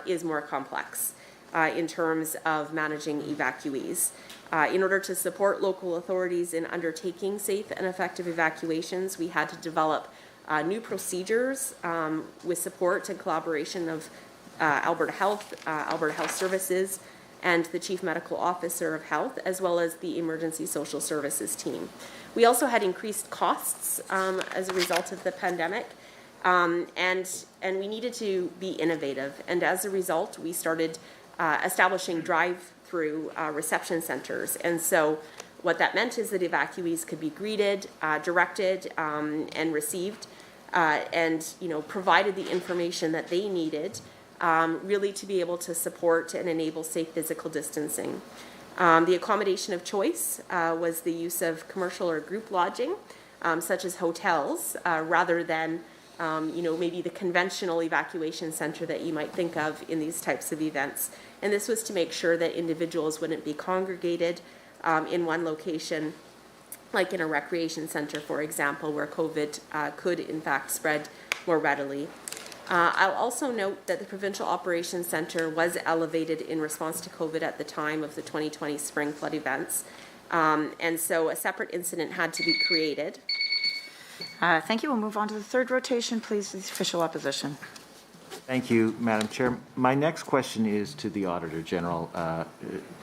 is more complex in terms of managing evacuees. In order to support local authorities in undertaking safe and effective evacuations, we had to develop new procedures with support and collaboration of Alberta Health Services, and the Chief Medical Officer of Health, as well as the Emergency Social Services team. We also had increased costs as a result of the pandemic, and we needed to be innovative. And as a result, we started establishing drive-through reception centers. And so what that meant is that evacuees could be greeted, directed, and received, and provided the information that they needed, really to be able to support and enable safe physical distancing. The accommodation of choice was the use of commercial or group lodging, such as hotels, rather than maybe the conventional evacuation center that you might think of in these types of events. And this was to make sure that individuals wouldn't be congregated in one location, like in a recreation center, for example, where COVID could in fact spread more readily. I'll also note that the Provincial Operations Centre was elevated in response to COVID at the time of the 2020 spring flood events. And so a separate incident had to be created. Thank you. We'll move on to the third rotation, please, the official opposition. Thank you, Madam Chair. My next question is to the Auditor General.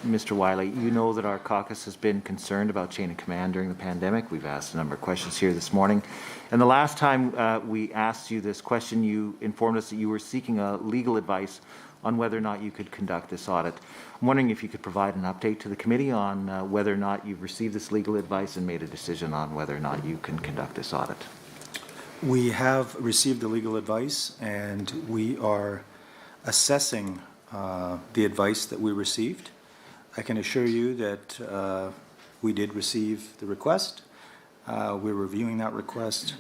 Mr. Wiley, you know that our caucus has been concerned about chain of command during the pandemic. We've asked a number of questions here this morning. And the last time we asked you this question, you informed us that you were seeking legal advice on whether or not you could conduct this audit. I'm wondering if you could provide an update to the committee on whether or not you've received this legal advice and made a decision on whether or not you can conduct this audit. We have received the legal advice, and we are assessing the advice that we received. I can assure you that we did receive the request. We're reviewing that request,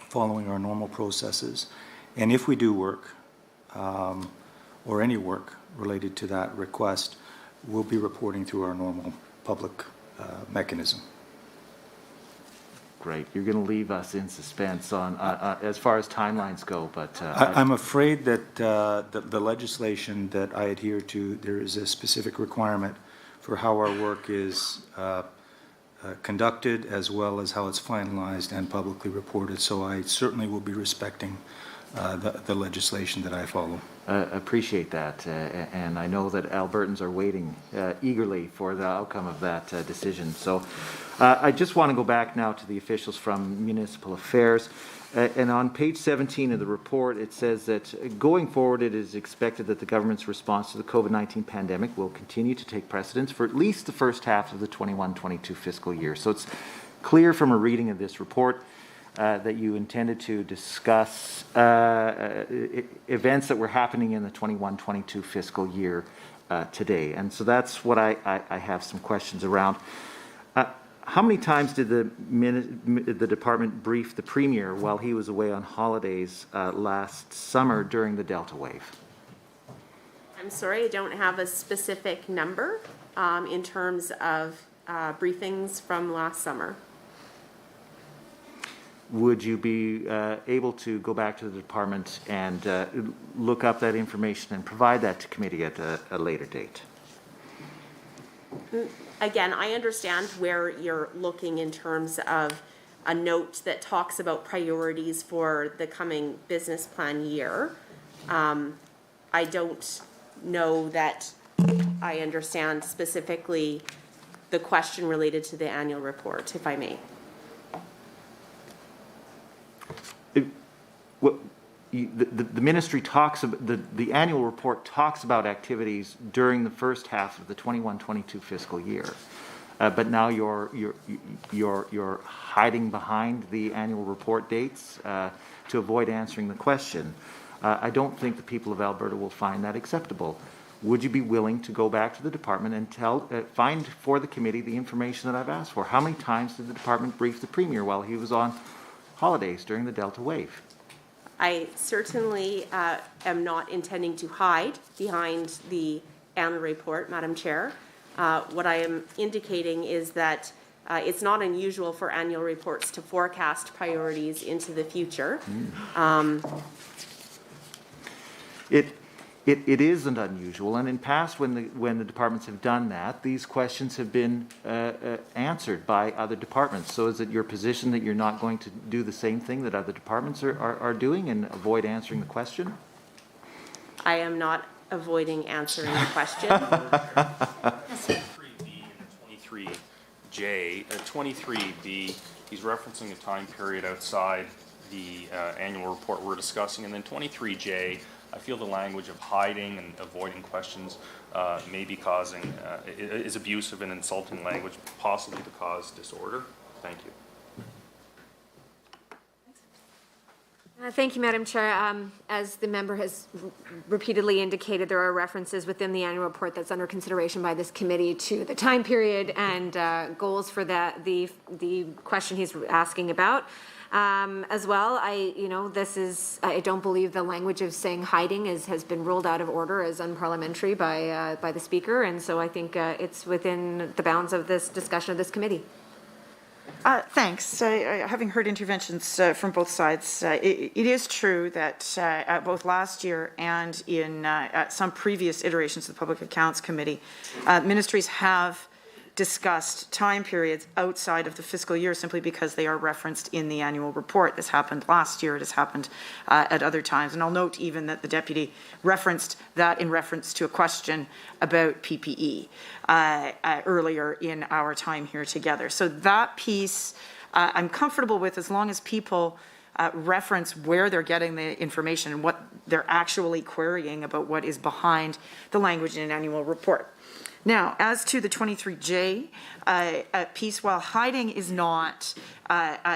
following our normal processes. And if we do work, or any work related to that request, we'll be reporting through our normal public mechanism. Great. You're going to leave us in suspense on as far as timelines go, but I'm afraid that the legislation that I adhere to, there is a specific requirement for how our work is conducted, as well as how it's finalized and publicly reported. So I certainly will be respecting the legislation that I follow. Appreciate that, and I know that Albertans are waiting eagerly for the outcome of that decision. So I just want to go back now to the officials from Municipal Affairs. And on page 17 of the report, it says that going forward, it is expected that the government's response to the COVID-19 pandemic will continue to take precedence for at least the first half of the 21-22 fiscal year. So it's clear from a reading of this report that you intended to discuss events that were happening in the 21-22 fiscal year today. And so that's what I have some questions around. How many times did the department brief the Premier while he was away on holidays last summer during the Delta wave? I'm sorry, I don't have a specific number in terms of briefings from last summer. Would you be able to go back to the department and look up that information and provide that to committee at a later date? Again, I understand where you're looking in terms of a note that talks about priorities for the coming business plan year. I don't know that I understand specifically the question related to the annual report, if I may. The ministry talks about, the annual report talks about activities during the first half of the 21-22 fiscal year, but now you're hiding behind the annual report dates to avoid answering the question. I don't think the people of Alberta will find that acceptable. Would you be willing to go back to the department and find for the committee the information that I've asked for? How many times did the department brief the Premier while he was on holidays during the Delta wave? I certainly am not intending to hide behind the annual report, Madam Chair. What I am indicating is that It's not unusual for annual reports to forecast priorities into the future. It isn't unusual, and in past, when the departments have done that, these questions have been answered by other departments. So is it your position that you're not going to do the same thing that other departments are doing and avoid answering the question? I am not avoiding answering the question. 23B and 23J, 23B, he's referencing a time period outside the annual report we're discussing, and then 23J, I feel the language of hiding and avoiding questions may be causing, is abusive and insulting language, possibly to cause disorder. Thank you. Thank you, Madam Chair. As the member has repeatedly indicated, there are references within the annual report that's under consideration by this committee to the time period and goals for the question he's asking about. As well, I don't believe the language of saying hiding has been ruled out of order as unparliamentary by the speaker, and so I think it's within the bounds of this discussion of this committee. Thanks. Having heard interventions from both sides, it is true that both last year and in some previous iterations of the Public Accounts Committee, ministries have discussed time periods outside of the fiscal year simply because they are referenced in the annual report. This happened last year. It has happened at other times. And I'll note even that the deputy referenced that in reference to a question about PPE earlier in our time here together. So that piece I'm comfortable with as long as people reference where they're getting the information and what they're actually querying about what is behind the language in an annual report. Now, as to the 23J piece, while hiding is not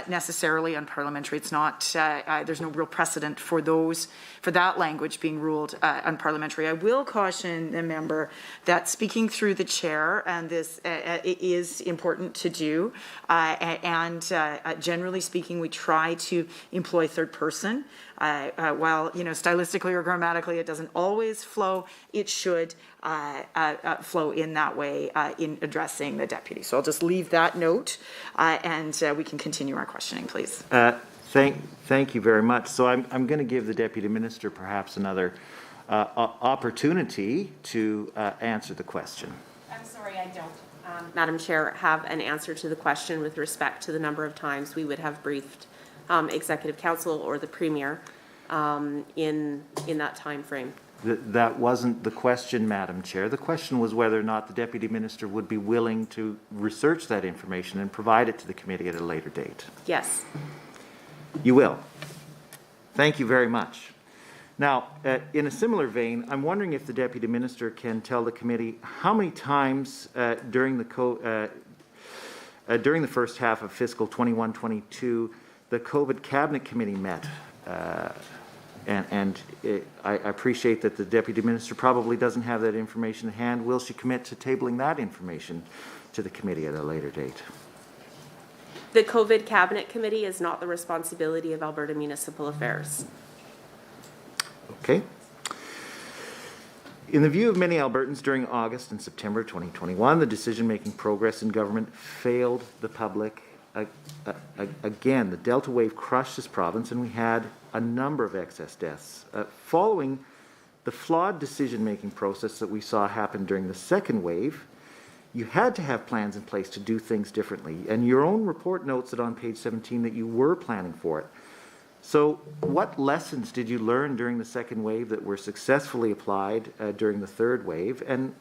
necessarily unparliamentary, it's not, there's no real precedent for that language being ruled unparliamentary. I will caution the member that speaking through the chair, and this it is important to do, and generally speaking, we try to employ third person. While, stylistically or grammatically it doesn't always flow, it should flow in that way in addressing the deputy. So I'll just leave that note and we can continue our questioning, please. Thank you very much. So I'm going to give the Deputy Minister perhaps another opportunity to answer the question. I'm sorry, I don't, Madam Chair, have an answer to the question with respect to the number of times we would have briefed Executive Council or the Premier in that time frame. That wasn't the question, Madam Chair. The question was whether or not the Deputy Minister would be willing to research that information and provide it to the committee at a later date. Yes. You will. Thank you very much. Now, in a similar vein, I'm wondering if the Deputy Minister can tell the committee how many times during the first half of fiscal 21-22 the COVID Cabinet Committee met. I appreciate that the Deputy Minister probably doesn't have that information at hand. Will she commit to tabling that information to the committee at a later date? The COVID Cabinet Committee is not the responsibility of Alberta Municipal Affairs. Okay. In the view of many Albertans, during August and September 2021, the decision-making progress in government failed the public. Again, the Delta wave crushed this province and we had a number of excess deaths. Following the flawed decision-making process that we saw happen during the second wave, you had to have plans in place to do things differently. And your own report notes it on page 17 that you were planning for it. So what lessons did you learn during the second wave that were successfully applied during the third wave? And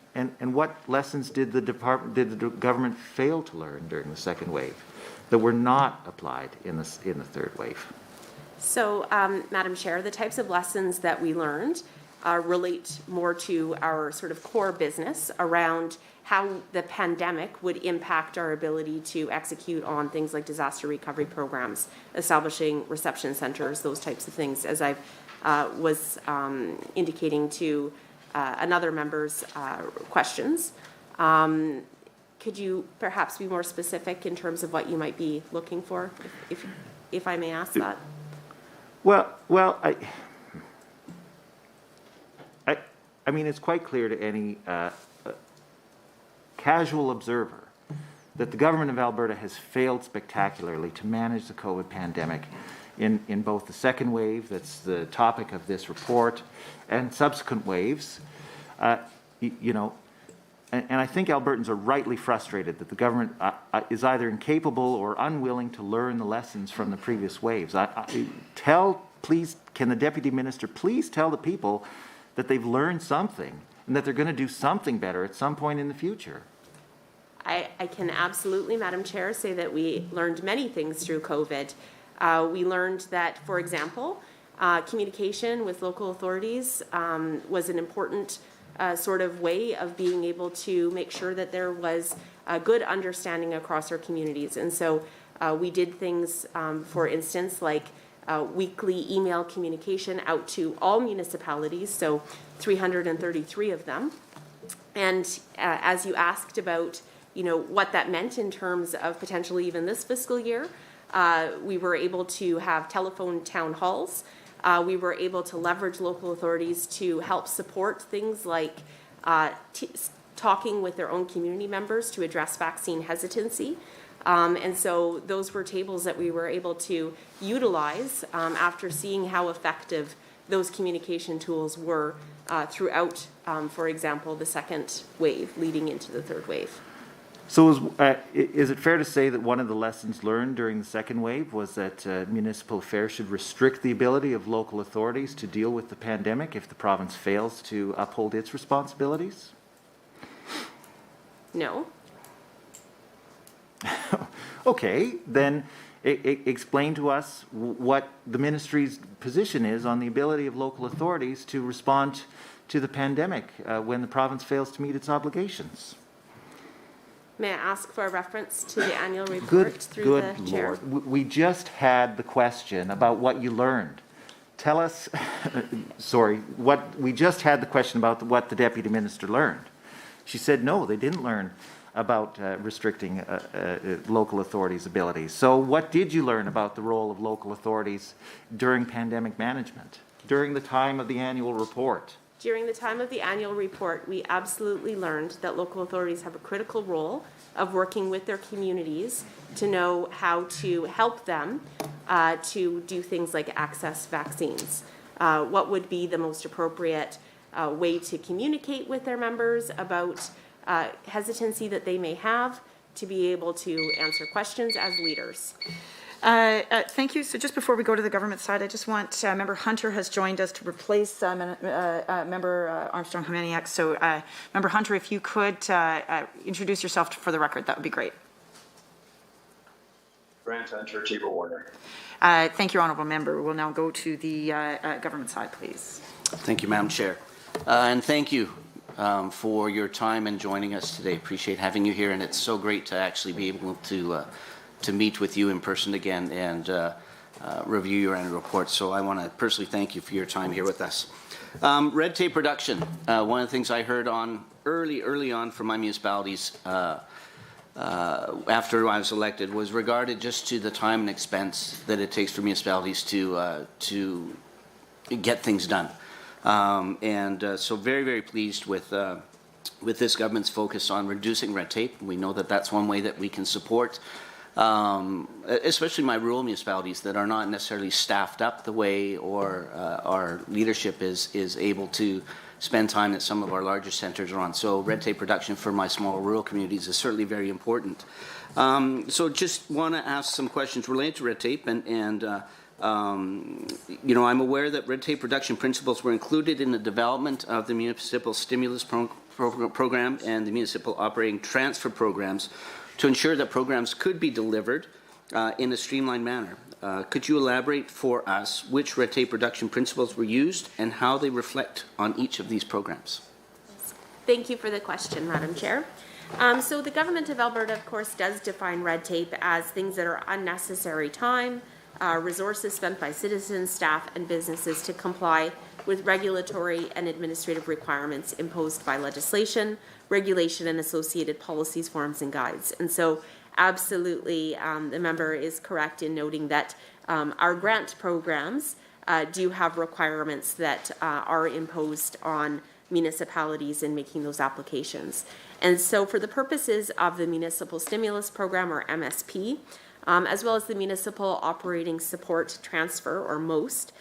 what lessons did the government fail to learn during the second wave that were not applied in the third wave? So, Madam Chair, the types of lessons that we learned relate more to our sort of core business around how the pandemic would impact our ability to execute on things like disaster recovery programs, establishing reception centers, those types of things, as I was indicating to another member's questions. Could you perhaps be more specific in terms of what you might be looking for, if I may ask that? Well, I mean, it's quite clear to any casual observer that the government of Alberta has failed spectacularly to manage the COVID pandemic in both the second wave, that's the topic of this report, and subsequent waves. You know, and I think Albertans are rightly frustrated that the government is either incapable or unwilling to learn the lessons from the previous waves. Please, can the Deputy Minister please tell the people that they've learned something and that they're going to do something better at some point in the future? I can absolutely, Madam Chair, say that we learned many things through COVID. We learned that, for example, communication with local authorities was an important sort of way of being able to make sure that there was a good understanding across our communities. And so we did things, for instance, like weekly email communication out to all municipalities, so 333 of them. And as you asked about, you know, what that meant in terms of potentially even this fiscal year, we were able to have telephone town halls. We were able to leverage local authorities to help support things like talking with their own community members to address vaccine hesitancy. And so those were tables that we were able to utilize after seeing how effective those communication tools were throughout, for example, the second wave leading into the third wave. So is it fair to say that one of the lessons learned during the second wave was that municipal affairs should restrict the ability of local authorities to deal with the pandemic if the province fails to uphold its responsibilities? No. Okay, then explain to us what the ministry's position is on the ability of local authorities to respond to the pandemic when the province fails to meet its obligations. May I ask for a reference to the annual report through the chair? Lord. We just had the question about what you learned. Tell us, we just had the question about what the Deputy Minister learned. She said, no, they didn't learn about restricting local authorities' abilities. So what did you learn about the role of local authorities during pandemic management, during the time of the annual report? During the time of the annual report, we absolutely learned that local authorities have a critical role of working with their communities to know how to help them to do things like access vaccines. What would be the most appropriate way to communicate with their members about hesitancy that they may have to be able to answer questions as leaders. Thank you. So just before we go to the government side, I just want, Member Hunter has joined us to replace Member Armstrong-Homeniuk. So Member Hunter, if you could introduce yourself for the record, that would be great. Grant Hunter, Table Warner. Thank you, Honourable Member. We'll now go to the government side, please. Thank you, Madam Chair. And thank you for your time and joining us today. Appreciate having you here, and it's so great to actually be able to meet with you in person again and review your annual report. So I want to personally thank you for your time here with us. Red tape reduction. One of the things I heard on early on from my municipalities after I was elected was regarded just to the time and expense that it takes for municipalities to get things done. So very, very pleased with this government's focus on reducing red tape. We know that that's one way that we can support especially my rural municipalities that are not necessarily staffed up the way or our leadership is able to spend time that some of our larger centers are on. So red tape reduction for my small rural communities is certainly very important. So just want to ask some questions related to red tape and you know, I'm aware that red tape reduction principles were included in the development of the municipal stimulus program and the municipal operating transfer programs to ensure that programs could be delivered in a streamlined manner. Could you elaborate for us which red tape reduction principles were used and how they reflect on each of these programs? Thank you for the question, Madam Chair. So the Government of Alberta, of course, does define red tape as things that are unnecessary time, resources spent by citizens, staff, and businesses to comply with regulatory and administrative requirements imposed by legislation, regulation, and associated policies, forms, and guides. And so absolutely, the member is correct in noting that our grant programs do have requirements that are imposed on municipalities in making those applications. And so for the purposes of the Municipal Stimulus Program, or MSP, as well as the Municipal Operating Support Transfer, or MOST,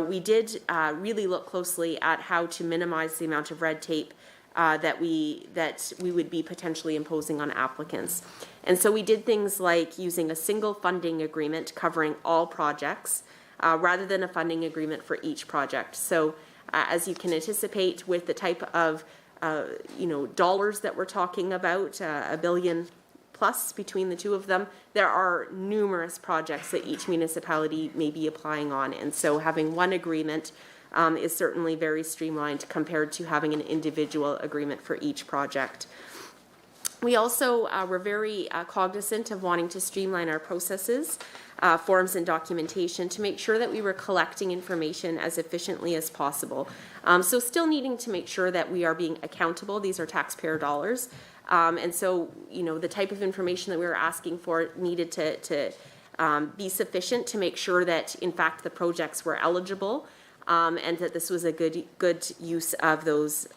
we did really look closely at how to minimize the amount of red tape that we would be potentially imposing on applicants. And so we did things like using a single funding agreement covering all projects rather than a funding agreement for each project. So as you can anticipate, with the type of dollars that we're talking about, $1 billion plus between the two of them, there are numerous projects that each municipality may be applying on. And so having one agreement is certainly very streamlined compared to having an individual agreement for each project. We also were very cognizant of wanting to streamline our processes, forms and documentation to make sure that we were collecting information as efficiently as possible. So still needing to make sure that we are being accountable. These are taxpayer dollars. And so, the type of information that we were asking for needed to be sufficient to make sure that, in fact, the projects were eligible and that this was a good use of those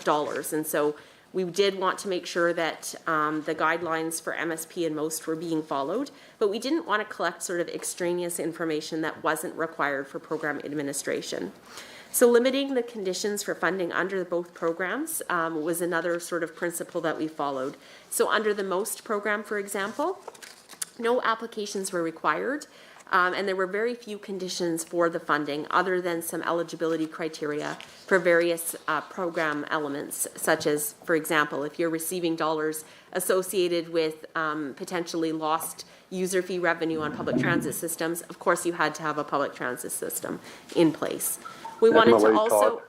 dollars. And so we did want to make sure that the guidelines for MSP and MOST were being followed, but we didn't want to collect sort of extraneous information that wasn't required for program administration. So limiting the conditions for funding under both programs was another sort of principle that we followed. So under the MOST program, for example, no applications were required, and there were very few conditions for the funding other than some eligibility criteria for various program elements, such as, for example, if you're receiving dollars associated with potentially lost user fee revenue on public transit systems, of course you had to have a public transit system in place. We wanted to also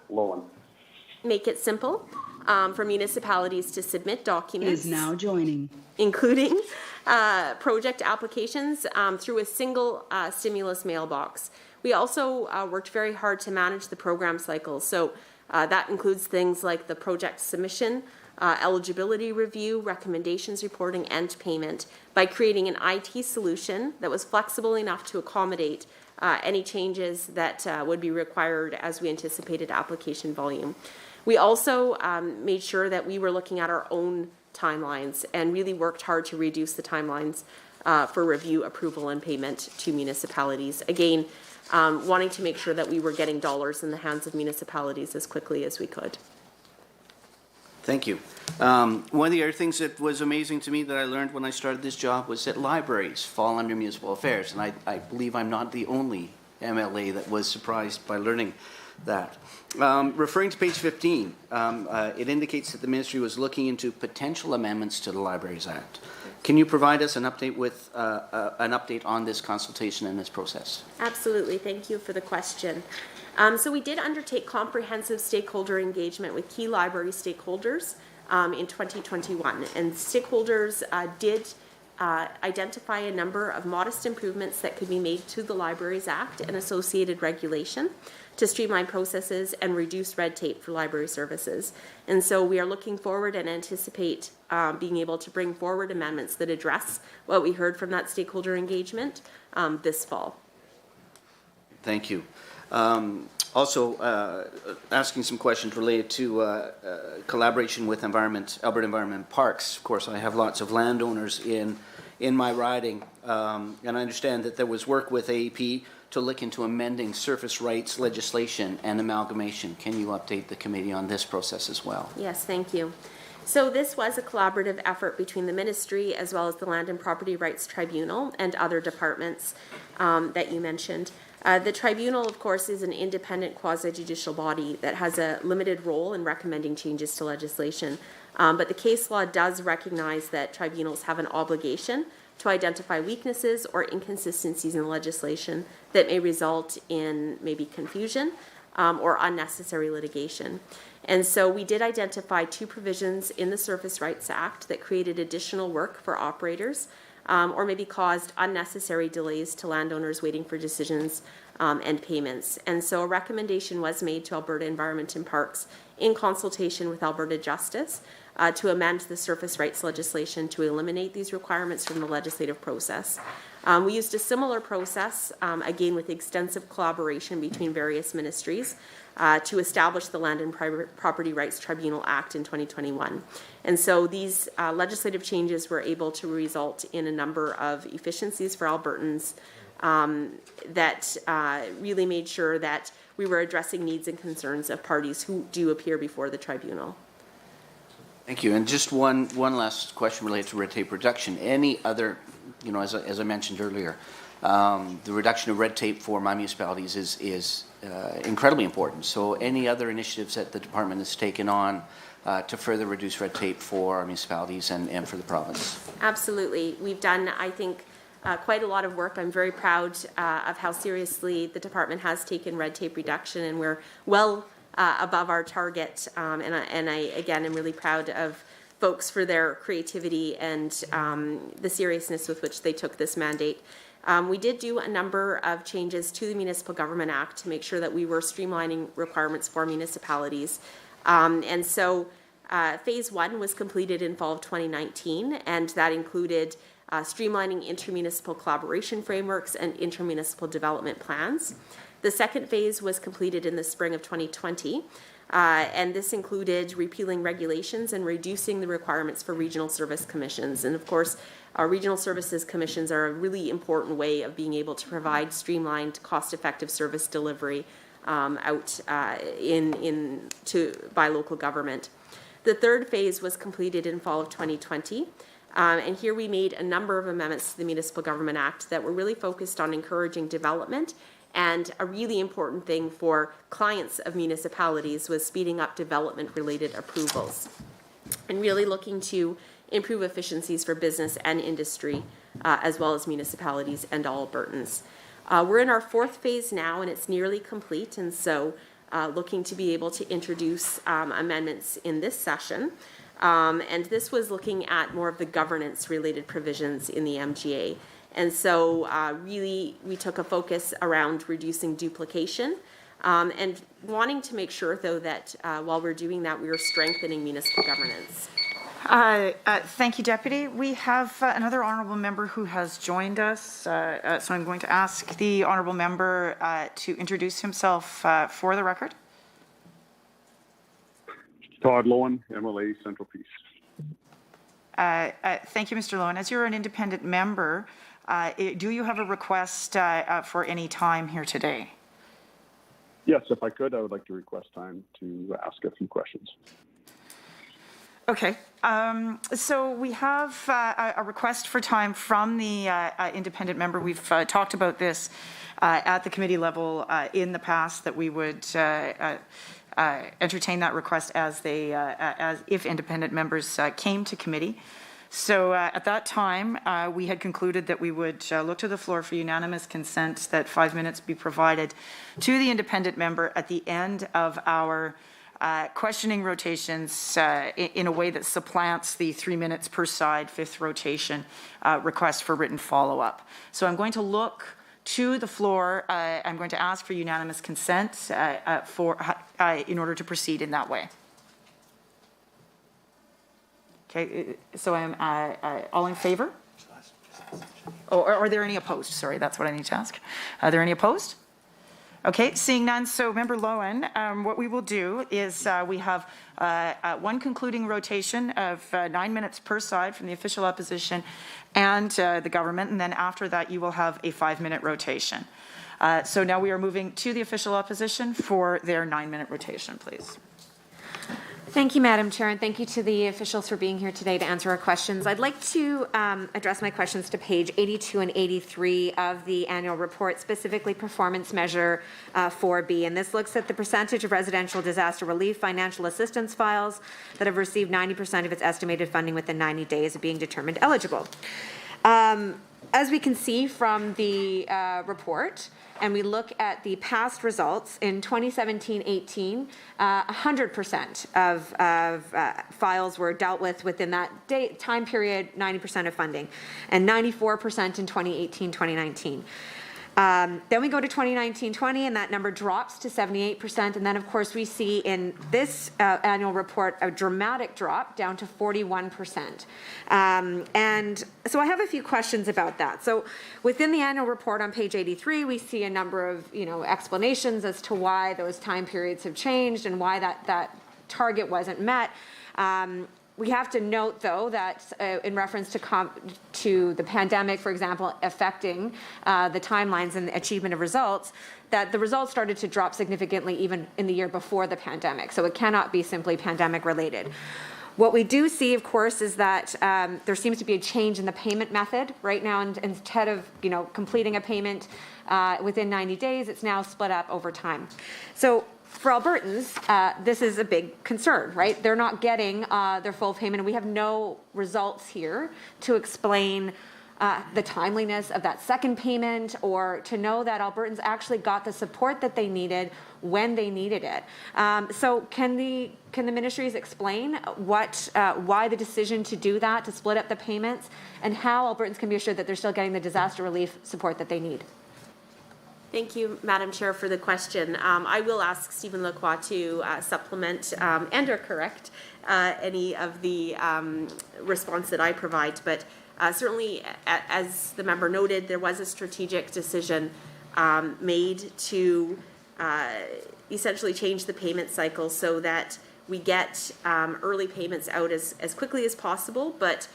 make it simple for municipalities to submit documents. Is now joining. Including project applications through a single stimulus mailbox. We also worked very hard to manage the program cycles. So that includes things like the project submission, eligibility review, recommendations reporting, and payment by creating an IT solution that was flexible enough to accommodate any changes that would be required as we anticipated application volume. We also made sure that we were looking at our own timelines and really worked hard to reduce the timelines for review, approval, and payment to municipalities. Again, wanting to make sure that we were getting dollars in the hands of municipalities as quickly as we could. Thank you. One of the other things that was amazing to me that I learned when I started this job was that libraries fall under municipal affairs, and I believe I'm not the only MLA that was surprised by learning that. Referring to page 15, it indicates that the ministry was looking into potential amendments to the Libraries Act. Can you provide us an update with an update on this consultation and this process? Absolutely. Thank you for the question. So we did undertake comprehensive stakeholder engagement with key library stakeholders in 2021, and stakeholders did identify a number of modest improvements that could be made to the Libraries Act and associated regulation to streamline processes and reduce red tape for library services. And so we are looking forward and anticipate being able to bring forward amendments that address what we heard from that stakeholder engagement this fall. Thank you. Also, asking some questions related to collaboration with Alberta Environment Parks. Of course, I have lots of landowners in my riding, and I understand that there was work with AEP to look into amending surface rights legislation and amalgamation. Can you update the committee on this process as well? Yes, thank you. So this was a collaborative effort between the ministry as well as the Land and Property Rights Tribunal and other departments that you mentioned. The tribunal, of course, is an independent quasi-judicial body that has a limited role in recommending changes to legislation. But the case law does recognize that tribunals have an obligation to identify weaknesses or inconsistencies in legislation that may result in maybe confusion or unnecessary litigation. And so we did identify two provisions in the Surface Rights Act that created additional work for operators or maybe caused unnecessary delays to landowners waiting for decisions and payments. And so a recommendation was made to Alberta Environment and Parks in consultation with Alberta Justice to amend the surface rights legislation to eliminate these requirements from the legislative process. We used a similar process, again with extensive collaboration between various ministries, to establish the Land and Property Rights Tribunal Act in 2021. And so these legislative changes were able to result in a number of efficiencies for Albertans that really made sure that we were addressing needs and concerns of parties who do appear before the tribunal. Thank you. And just one last question related to red tape reduction. Any other, as I mentioned earlier, the reduction of red tape for my municipalities is incredibly important. So any other initiatives that the department has taken on to further reduce red tape for our municipalities and for the province? Absolutely. We've done, I think, quite a lot of work. I'm very proud of how seriously the department has taken red tape reduction, and we're well above our target. And I, again, am really proud of folks for their creativity and the seriousness with which they took this mandate. We did do a number of changes to the Municipal Government Act to make sure that we were streamlining requirements for municipalities. And so phase 1 was completed in fall of 2019, and that included streamlining intermunicipal collaboration frameworks and intermunicipal development plans. The second phase was completed in the spring of 2020, and this included repealing regulations and reducing the requirements for regional service commissions. And of course, our regional services commissions are a really important way of being able to provide streamlined, cost-effective service delivery out by local government. The third phase was completed in fall of 2020. And here we made a number of amendments to the Municipal Government Act that were really focused on encouraging development, and a really important thing for clients of municipalities was speeding up development-related approvals and really looking to improve efficiencies for business and industry, as well as municipalities and all Albertans. We're in our fourth phase now, and it's nearly complete, and so looking to be able to introduce amendments in this session. And this was looking at more of the governance-related provisions in the MGA. And so really we took a focus around reducing duplication and wanting to make sure, though, that while we're doing that, we are strengthening municipal governance. Thank you, Deputy. We have another honourable member who has joined us, so I'm going to ask the honourable member to introduce himself for the record. Todd Lowen, MLA Central Peace. Thank you, Mr. Lowen. As you're an independent member, do you have a request for any time here today? Yes, if I could, I would like to request time to ask a few questions. Okay. So we have a request for time from the independent member. We've talked about this at the committee level in the past, that we would entertain that request as if independent members came to committee. So at that time, we had concluded that we would look to the floor for unanimous consent that 5 minutes be provided to the independent member at the end of our questioning rotations in a way that supplants the 3 minutes per side fifth rotation request for written follow-up. So I'm going to look to the floor. I'm going to ask for unanimous consent in order to proceed in that way. Okay, so I'm all in favor? Or are there any opposed? Sorry, that's what I need to ask. Are there any opposed? Okay, seeing none. So Member Lowen, what we will do is we have one concluding rotation of 9 minutes per side from the official opposition and the government, and then after that you will have a 5-minute rotation. So now we are moving to the official opposition for their 9-minute rotation, please. Thank you, Madam Chair, and thank you to the officials for being here today to answer our questions. I'd like to address my questions to page 82 and 83 of the annual report, specifically performance measure 4B. And this looks at the percentage of residential disaster relief financial assistance files that have received 90% of its estimated funding within 90 days of being determined eligible. As we can see from the report, and we look at the past results, in 2017-18, 100% of files were dealt with within that time period, 90% of funding, and 94% in 2018-2019. Then we go to 2019-20, and that number drops to 78%. And then, of course, we see in this annual report a dramatic drop down to 41%. And so I have a few questions about that. So within the annual report on page 83, we see a number of, explanations as to why those time periods have changed and why that target wasn't met. We have to note, though, that in reference to the pandemic, for example, affecting the timelines and the achievement of results, that the results started to drop significantly even in the year before the pandemic. So it cannot be simply pandemic related. What we do see, of course, is that there seems to be a change in the payment method. Right now, instead of completing a payment within 90 days, it's now split up over time. So for Albertans, this is a big concern, right? They're not getting their full payment, and we have no results here to explain the timeliness of that second payment, or to know that Albertans actually got the support that they needed when they needed it. So can the ministries explain why the decision to do that, to split up the payments, and how Albertans can be assured that they're still getting the disaster relief support that they need? Thank you, Madam Chair, for the question. I will ask Stephen Lacroix to supplement and or correct any of the response that I provide. But certainly, as the member noted, there was a strategic decision made to essentially change the payment cycle so that we get early payments out as quickly as possible, but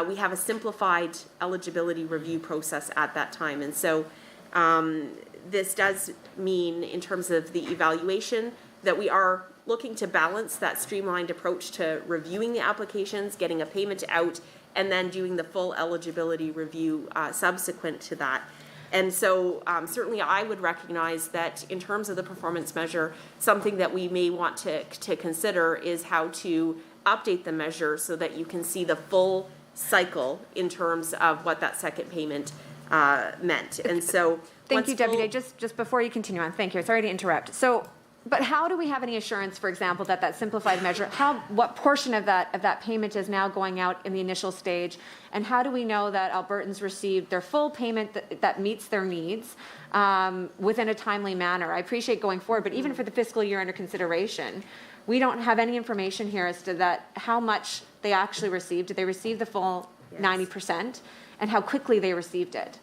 we have a simplified eligibility review process at that time. And so this does mean, in terms of the evaluation, that we are looking to balance that streamlined approach to reviewing the applications, getting a payment out, and then doing the full eligibility review subsequent to that. And so certainly I would recognize that in terms of the performance measure, something that we may want to consider is how to update the measure so that you can see the full cycle in terms of what that second payment meant. And so Thank you, Deputy. Just before you continue on, thank you. Sorry to interrupt. So, but how do we have any assurance, for example, that simplified measure, what portion of that payment is now going out in the initial stage, and how do we know that Albertans received their full payment that meets their needs within a timely manner? I appreciate going forward, but even for the fiscal year under consideration, we don't have any information here as to how much they actually received. Did they receive the full 90%, and how quickly they received it?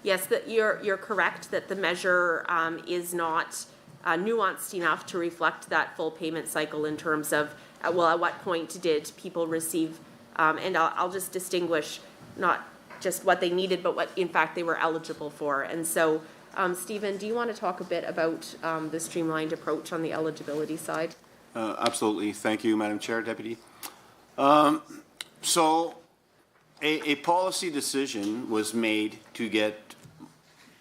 Yes, you're correct that the measure is not nuanced enough to reflect that full payment cycle in terms of, at what point did people receive, and I'll just distinguish not just what they needed, but what in fact they were eligible for. And so, Stephen, do you want to talk a bit about the streamlined approach on the eligibility side? Absolutely. Thank you, Madam Chair, Deputy. So a policy decision was made to get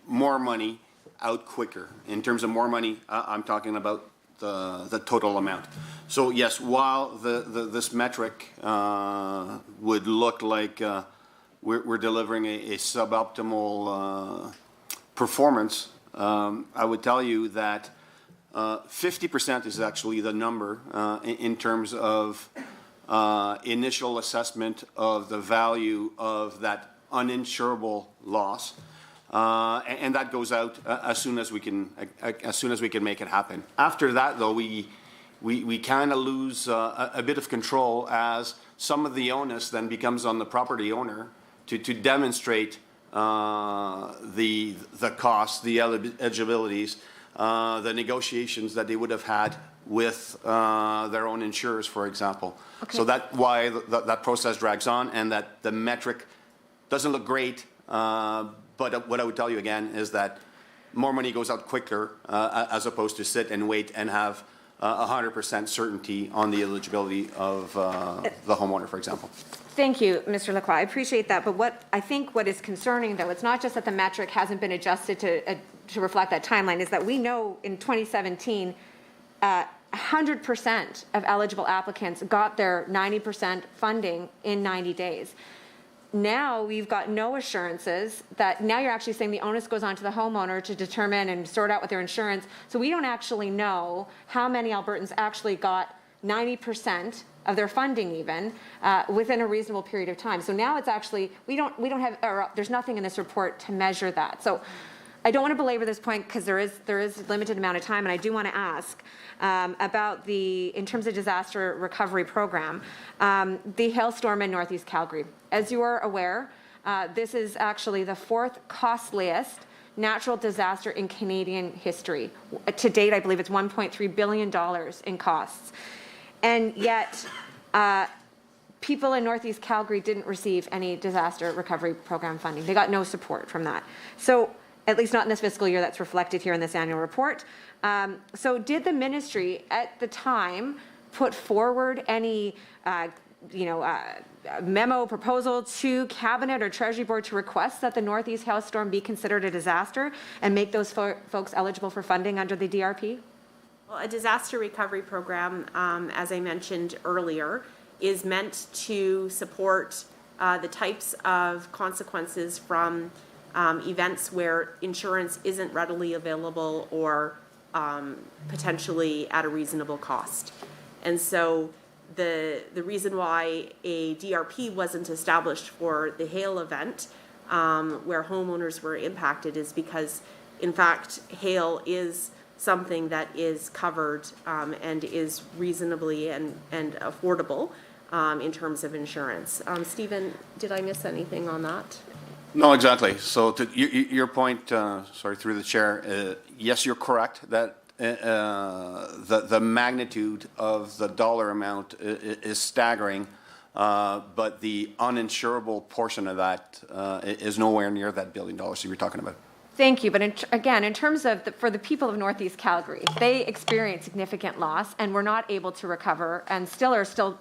more money out quicker. In terms of more money, I'm talking about the total amount. So yes, while this metric would look like we're delivering a suboptimal performance, I would tell you that 50% is actually the number in terms of initial assessment of the value of that uninsurable loss. And that goes out as soon as we can make it happen. After that, though, we kind of lose a bit of control, as some of the onus then becomes on the property owner to demonstrate the costs, the eligibilities, the negotiations that they would have had with their own insurers, for example. Okay. So that's why that process drags on, and that the metric doesn't look great. But what I would tell you again is that more money goes out quicker as opposed to sit and wait and have 100% certainty on the eligibility of the homeowner, for example. Thank you, Mr. Lacroix. I appreciate that. But what is concerning, though, it's not just that the metric hasn't been adjusted to reflect that timeline, is that we know in 2017, 100% of eligible applicants got their 90% funding in 90 days. Now we've got no assurances that now you're actually saying the onus goes on to the homeowner to determine and sort out with their insurance. So we don't actually know how many Albertans actually got 90% of their funding even within a reasonable period of time. So now it's actually, we don't have, or there's nothing in this report to measure that. So I don't want to belabor this point because there is a limited amount of time, and I do want to ask about in terms of disaster recovery program, the hailstorm in Northeast Calgary. As you are aware, this is actually the 4th costliest natural disaster in Canadian history. To date, I believe it's $1.3 billion in costs. And yet, people in Northeast Calgary didn't receive any disaster recovery program funding. They got no support from that. So, at least not in this fiscal year, that's reflected here in this annual report. So did the ministry at the time put forward any memo proposal to Cabinet or Treasury Board to request that the Northeast hailstorm be considered a disaster and make those folks eligible for funding under the DRP? Well, a disaster recovery program, as I mentioned earlier, is meant to support the types of consequences from events where insurance isn't readily available or potentially at a reasonable cost. And so the reason why a DRP wasn't established for the hail event where homeowners were impacted is because, in fact, hail is something that is covered and is reasonably and affordable in terms of insurance. Stephen, did I miss anything on that? No, exactly. So to your point, sorry, through the chair, yes, you're correct that the magnitude of the dollar amount is staggering, but the uninsurable portion of that is nowhere near that $1 billion you were talking about. Thank you. But again, in terms of for the people of Northeast Calgary, they experienced significant loss and were not able to recover, and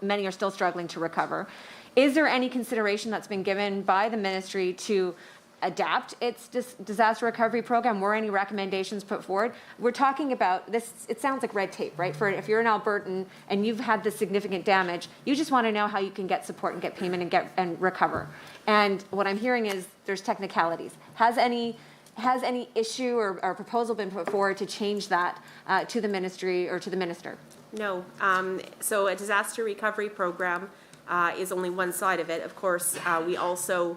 many are still struggling to recover. Is there any consideration that's been given by the ministry to adapt its disaster recovery program? Were any recommendations put forward? We're talking about this, it sounds like red tape, right? For if you're an Albertan and you've had this significant damage, you just want to know how you can get support and get payment and recover. And what I'm hearing is there's technicalities. Has any issue or proposal been put forward to change that to the ministry or to the minister? No. So a disaster recovery program is only one side of it. Of course, we also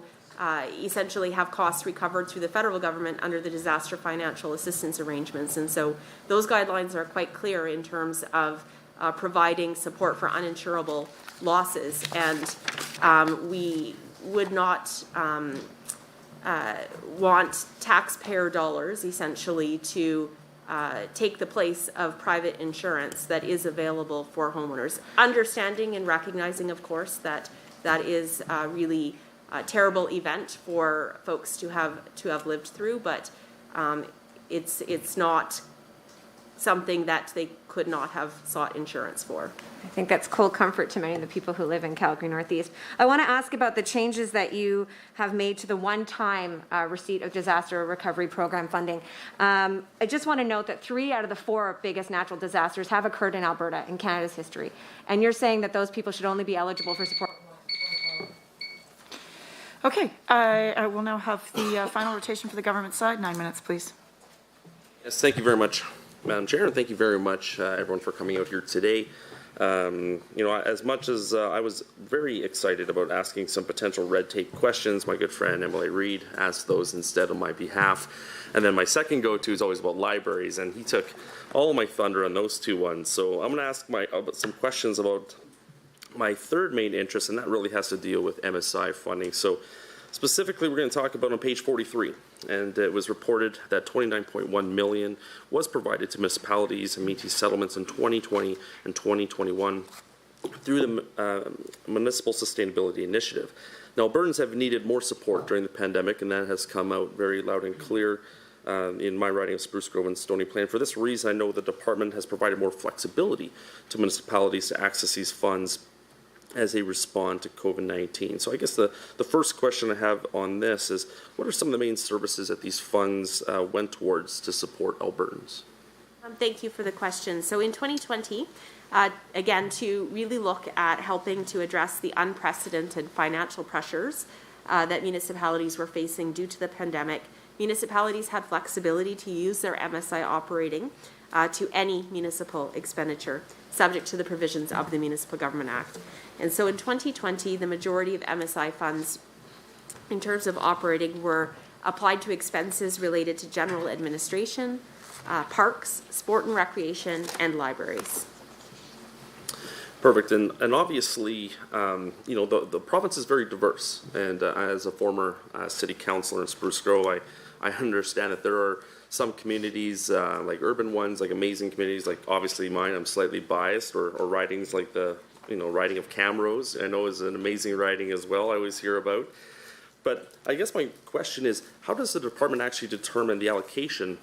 essentially have costs recovered through the federal government under the disaster financial assistance arrangements. And so those guidelines are quite clear in terms of providing support for uninsurable losses. And we would not want taxpayer dollars essentially to take the place of private insurance that is available for homeowners. Understanding and recognizing, of course, that is really a terrible event for folks to have lived through, but it's not something that they could not have sought insurance for. I think that's cold comfort to many of the people who live in Calgary Northeast. I want to ask about the changes that you have made to the one-time receipt of disaster recovery program funding. I just want to note that 3 out of the 4 biggest natural disasters have occurred in Alberta in Canada's history. And you're saying that those people should only be eligible for support. Okay, I will now have the final rotation for the government side. 9 minutes, please. Yes, thank you very much, Madam Chair, and thank you very much, everyone, for coming out here today. As much as I was very excited about asking some potential red tape questions, my good friend Emily Reid asked those instead on my behalf. And then my second go-to is always about libraries, and he took all of my thunder on those 2 ones. So I'm going to ask some questions about my third main interest, and that really has to deal with MSI funding. So specifically, we're going to talk about on page 43, and it was reported that $29.1 million was provided to municipalities and Métis settlements in 2020 and 2021 through the Municipal Sustainability Initiative. Now, Albertans have needed more support during the pandemic, and that has come out very loud and clear in my writing of Spruce Grove and Stony Plain. For this reason, I know the department has provided more flexibility to municipalities to access these funds as they respond to COVID-19. So I guess the first question I have on this is, what are some of the main services that these funds went towards to support Albertans? Thank you for the question. So in 2020, again, to really look at helping to address the unprecedented financial pressures that municipalities were facing due to the pandemic, municipalities had flexibility to use their MSI operating to any municipal expenditure, subject to the provisions of the Municipal Government Act. And so in 2020, the majority of MSI funds, in terms of operating, were applied to expenses related to general administration, parks, sport and recreation, and libraries. Perfect, and obviously, you know, the province is very diverse, and as a former city councillor in Spruce Grove, I understand that there are some communities, like urban ones, like amazing communities, like obviously mine, I'm slightly biased, or ridings like the, you know, riding of Camrose, I know is an amazing riding as well, I always hear about. But I guess my question is, how does the department actually determine the allocation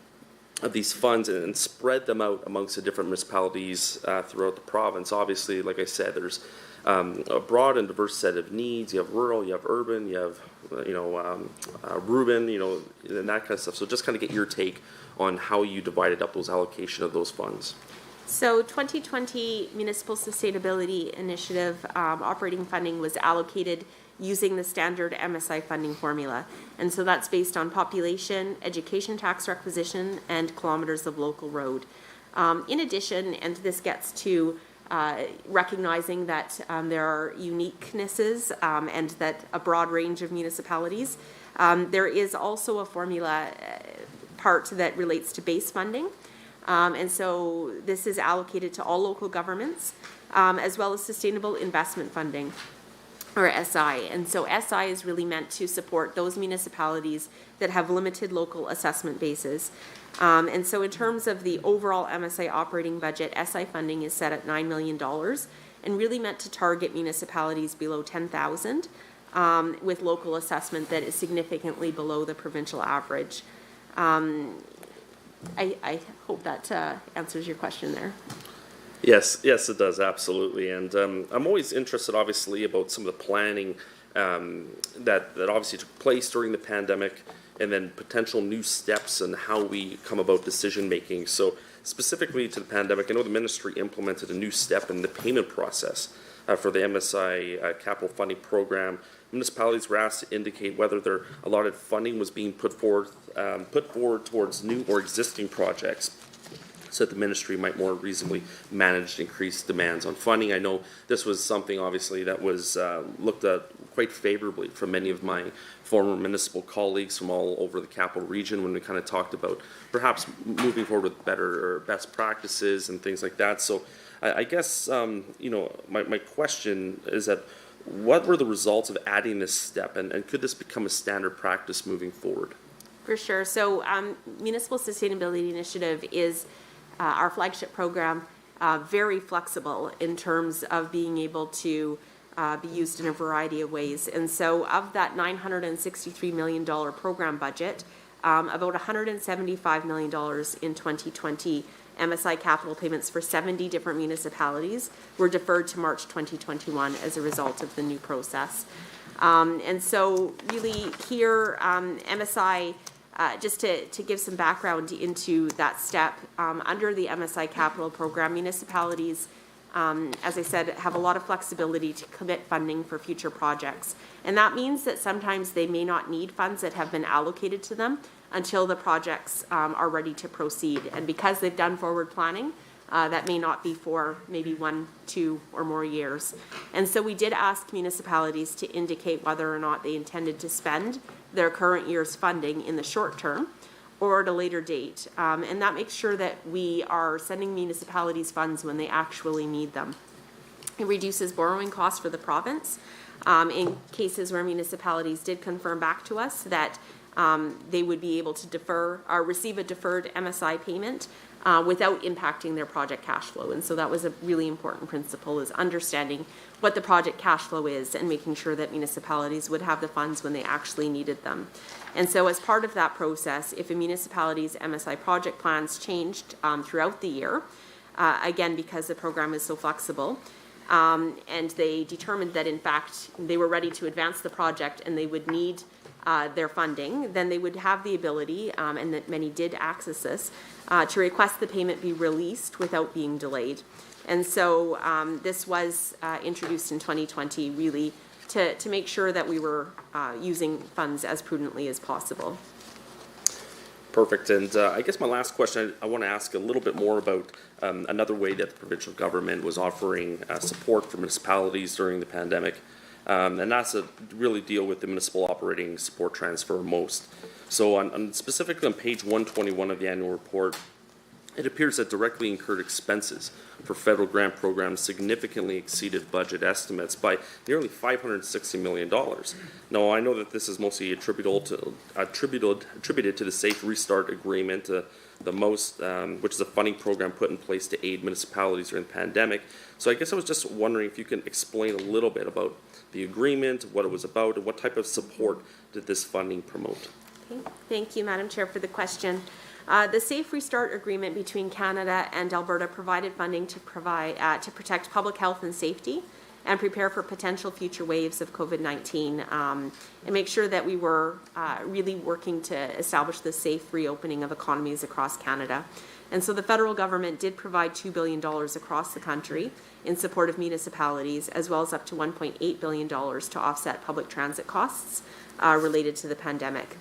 of these funds and spread them out amongst the different municipalities throughout the province? Obviously, like I said, there's a broad and diverse set of needs. You have rural, you have urban, you have, you know, Reuben, you know, and that kind of stuff. So just kind of get your take on how you divided up those allocation of those funds. So 2020 Municipal Sustainability Initiative operating funding was allocated using the standard MSI funding formula. And so that's based on population, education tax requisition, and kilometers of local road. In addition, and this gets to recognizing that there are uniquenesses and that a broad range of municipalities, there is also a formula part that relates to base funding. And so this is allocated to all local governments, as well as sustainable investment funding, or SI. And so SI is really meant to support those municipalities that have limited local assessment bases. And so in terms of the overall MSI operating budget, SI funding is set at $9 million and really meant to target municipalities below 10,000 with local assessment that is significantly below the provincial average. I hope that answers your question there. Yes, it does, absolutely. And I'm always interested, obviously, about some of the planning that obviously took place during the pandemic, and then potential new steps and how we come about decision making. So specifically to the pandemic, I know the ministry implemented a new step in the payment process for the MSI capital funding program. Municipalities were asked to indicate whether their allotted funding was being put forward towards new or existing projects, so that the ministry might more reasonably manage increased demands on funding. I know this was something obviously that was looked at quite favorably from many of my former municipal colleagues from all over the capital region when we kind of talked about perhaps moving forward with better or best practices and things like that. So I guess, you know, my question is that what were the results of adding this step, and could this become a standard practice moving forward? For sure. So Municipal Sustainability Initiative is our flagship program, very flexible in terms of being able to be used in a variety of ways. And so of that $963 million program budget, about $175 million in 2020 MSI capital payments for 70 different municipalities were deferred to March 2021 as a result of the new process. And so really here, MSI, just to give some background into that step, under the MSI capital program, municipalities, as I said, have a lot of flexibility to commit funding for future projects. And that means that sometimes they may not need funds that have been allocated to them until the projects are ready to proceed. And because they've done forward planning, that may not be for maybe 1, 2, or more years. And so we did ask municipalities to indicate whether or not they intended to spend their current year's funding in the short term or at a later date. And that makes sure that we are sending municipalities funds when they actually need them. It reduces borrowing costs for the province in cases where municipalities did confirm back to us that they would be able to defer or receive a deferred MSI payment without impacting their project cash flow. And so that was a really important principle, is understanding what the project cash flow is and making sure that municipalities would have the funds when they actually needed them. And so as part of that process, if a municipality's MSI project plans changed throughout the year, again, because the program is so flexible, and they determined that in fact they were ready to advance the project and they would need their funding, then they would have the ability, and that many did access this, to request the payment be released without being delayed. And so this was introduced in 2020 really to make sure that we were using funds as prudently as possible. Perfect. And I guess my last question, I want to ask a little bit more about another way that the provincial government was offering support for municipalities during the pandemic. and that's to really deal with the municipal operating support transfer most. So specifically on page 121 of the annual report, it appears that directly incurred expenses for federal grant programs significantly exceeded budget estimates by nearly $560 million. Now, I know that this is mostly attributed to the Safe Restart Agreement, which is a funding program put in place to aid municipalities during the pandemic. So I guess I was just wondering if you can explain a little bit about the agreement, what it was about, and what type of support did this funding promote? Okay. Thank you, Madam Chair, for the question. The Safe Restart Agreement between Canada and Alberta provided funding to protect public health and safety and prepare for potential future waves of COVID-19 and make sure that we were really working to establish the safe reopening of economies across Canada. And so the federal government did provide $2 billion across the country in support of municipalities, as well as up to $1.8 billion to offset public transit costs related to the pandemic.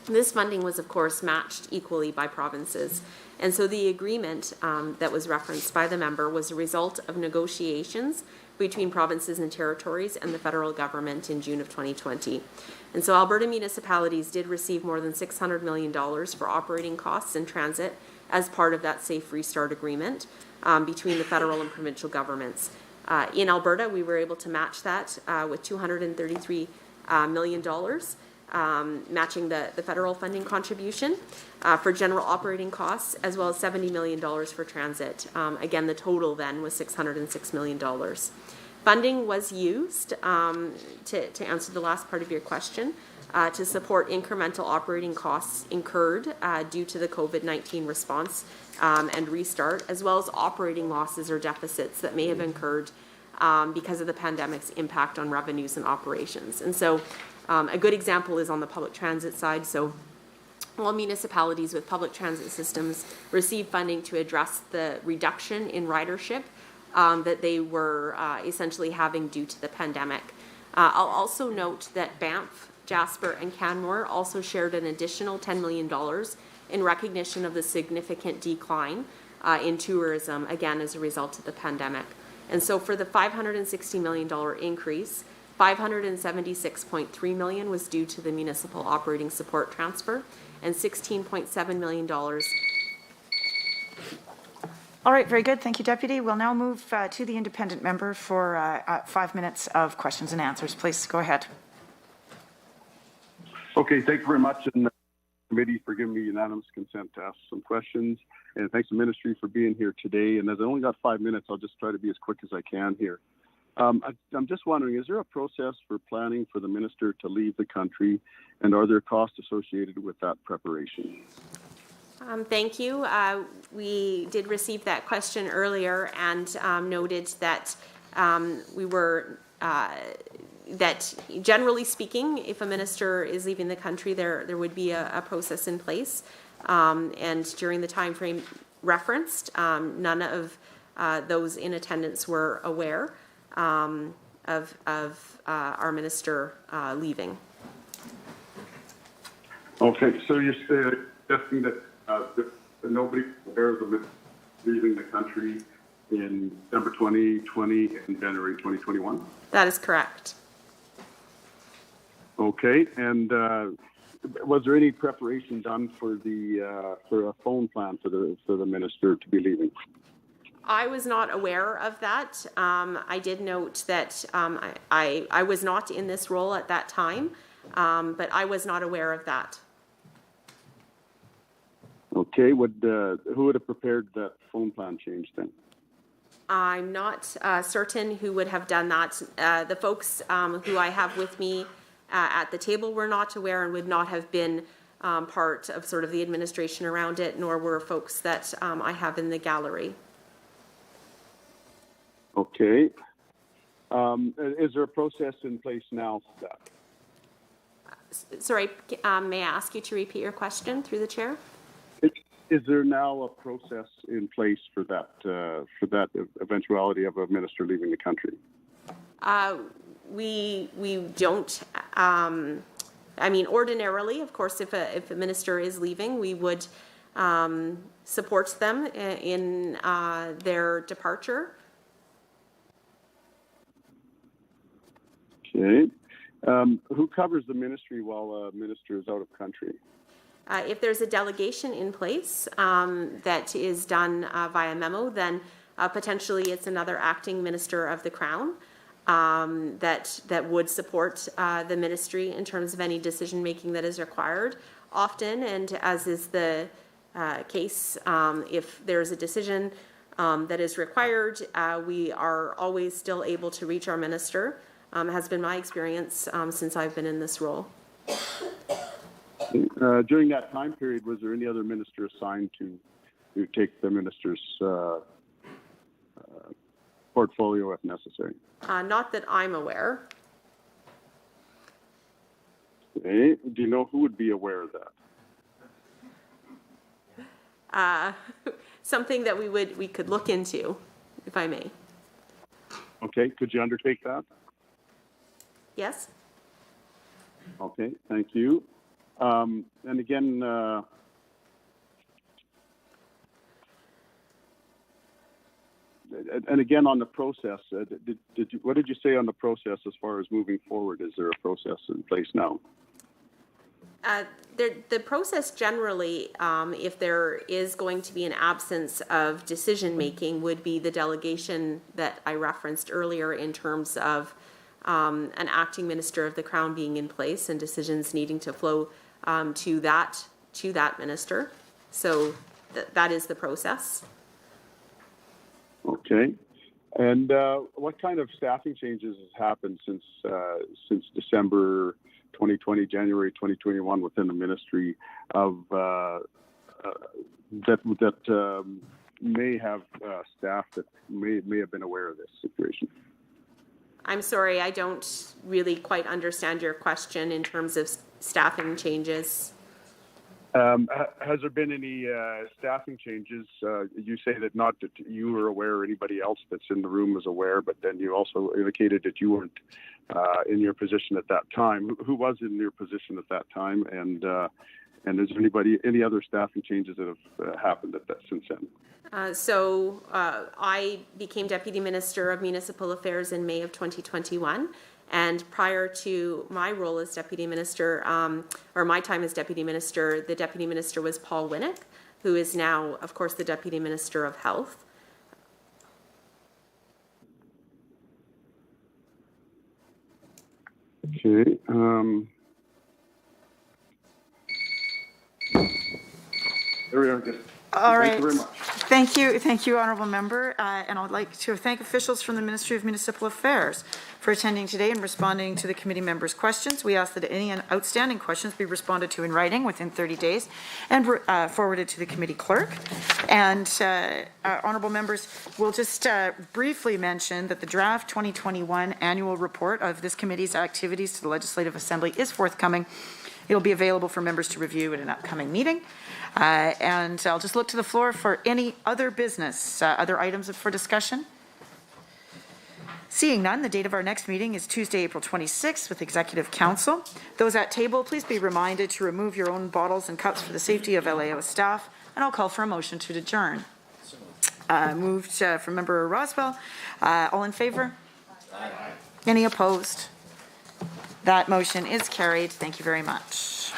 This funding was, of course, matched equally by provinces. And so the agreement that was referenced by the member was a result of negotiations between provinces and territories and the federal government in June of 2020. And so Alberta municipalities did receive more than $600 million for operating costs in transit as part of that Safe Restart Agreement between the federal and provincial governments. In Alberta, we were able to match that with $233 million. Matching the federal funding contribution for general operating costs, as well as $70 million for transit. Again, the total then was $606 million. Funding was used, to answer the last part of your question, to support incremental operating costs incurred due to the COVID-19 response and restart, as well as operating losses or deficits that may have incurred because of the pandemic's impact on revenues and operations. And so a good example is on the public transit side. So all municipalities with public transit systems receive funding to address the reduction in ridership that they were essentially having due to the pandemic. I'll also note that Banff, Jasper, and Canmore also shared an additional $10 million in recognition of the significant decline in tourism, again, as a result of the pandemic. And so for the $560 million increase, $576.3 million was due to the municipal operating support transfer, and $16.7 million. All right, very good. Thank you, Deputy. We'll now move to the independent member for 5 minutes of questions and answers. Please go ahead. Okay, thank you very much, and the committee for giving me unanimous consent to ask some questions. And thanks to Ministry for being here today. And as I only got 5 minutes, I'll just try to be as quick as I can here. I'm just wondering, is there a process for planning for the minister to leave the country, and are there costs associated with that preparation? Thank you. We did receive that question earlier and noted that that generally speaking, if a minister is leaving the country, there would be a process in place. And during the time frame referenced, none of those in attendance were aware of our minister leaving. Okay, so you're suggesting that nobody aware of the leaving the country in December 2020 and January 2021? That is correct. Okay, and was there any preparation done for a phone plan for the minister to be leaving? I was not aware of that. I did note that I was not in this role at that time, but I was not aware of that. Okay, who would have prepared that phone plan change then? I'm not certain who would have done that. The folks who I have with me at the table were not aware and would not have been part of sort of the administration around it, nor were folks that I have in the gallery. Okay. Is there a process in place now for that? Sorry, may I ask you to repeat your question through the chair? Is there now a process in place for that eventuality of a minister leaving the country? We don't. I mean, ordinarily, of course, if a minister is leaving, we would support them in their departure. Okay. Who covers the ministry while a minister is out of country? If there's a delegation in place that is done via memo, then potentially it's another acting minister of the Crown that would support the ministry in terms of any decision making that is required. Often, and as is the case, if there's a decision that is required, we are always still able to reach our minister. Has been my experience since I've been in this role. During that time period, was there any other minister assigned to take the minister's portfolio if necessary? Not that I'm aware. Okay. Do you know who would be aware of that? Something that we could look into, if I may. Okay. Could you undertake that? Yes. Okay. Thank you. And again, on the process, what did you say on the process as far as moving forward? Is there a process in place now? The process generally, if there is going to be an absence of decision making, would be the delegation that I referenced earlier in terms of an acting minister of the Crown being in place and decisions needing to flow to that minister. So that is the process. Okay. And what kind of staffing changes has happened since December 2020, January 2021 within the ministry of that may have staff that may have been aware of this situation? I'm sorry, I don't really quite understand your question in terms of staffing changes. Has there been any staffing changes? You say that not that you were aware or anybody else that's in the room was aware, but then you also indicated that you weren't in your position at that time. Who was in your position at that time? And is there any other staffing changes that have happened since then? I became Deputy Minister of Municipal Affairs in May of 2021. And prior to my role as Deputy Minister, or my time as Deputy Minister, the Deputy Minister was Paul Winnick, who is now, of course, the Deputy Minister of Health. Okay. There we are. Good. All right. Thank you very much. Thank you, Honourable Member. And I would like to thank officials from the Ministry of Municipal Affairs for attending today and responding to the committee members' questions. We ask that any outstanding questions be responded to in writing within 30 days and forwarded to the committee clerk. And Honourable Members, we'll just briefly mention that the draft 2021 annual report of this committee's activities to the Legislative Assembly is forthcoming. It'll be available for members to review at an upcoming meeting. And I'll just look to the floor for any other business, other items for discussion. Seeing none, the date of our next meeting is Tuesday, April 26th with Executive Council. Those at table, please be reminded to remove your own bottles and cups for the safety of LAO staff. And I'll call for a motion to adjourn. Moved from Member Roswell. All in favor? Aye. Any opposed? That motion is carried. Thank you very much.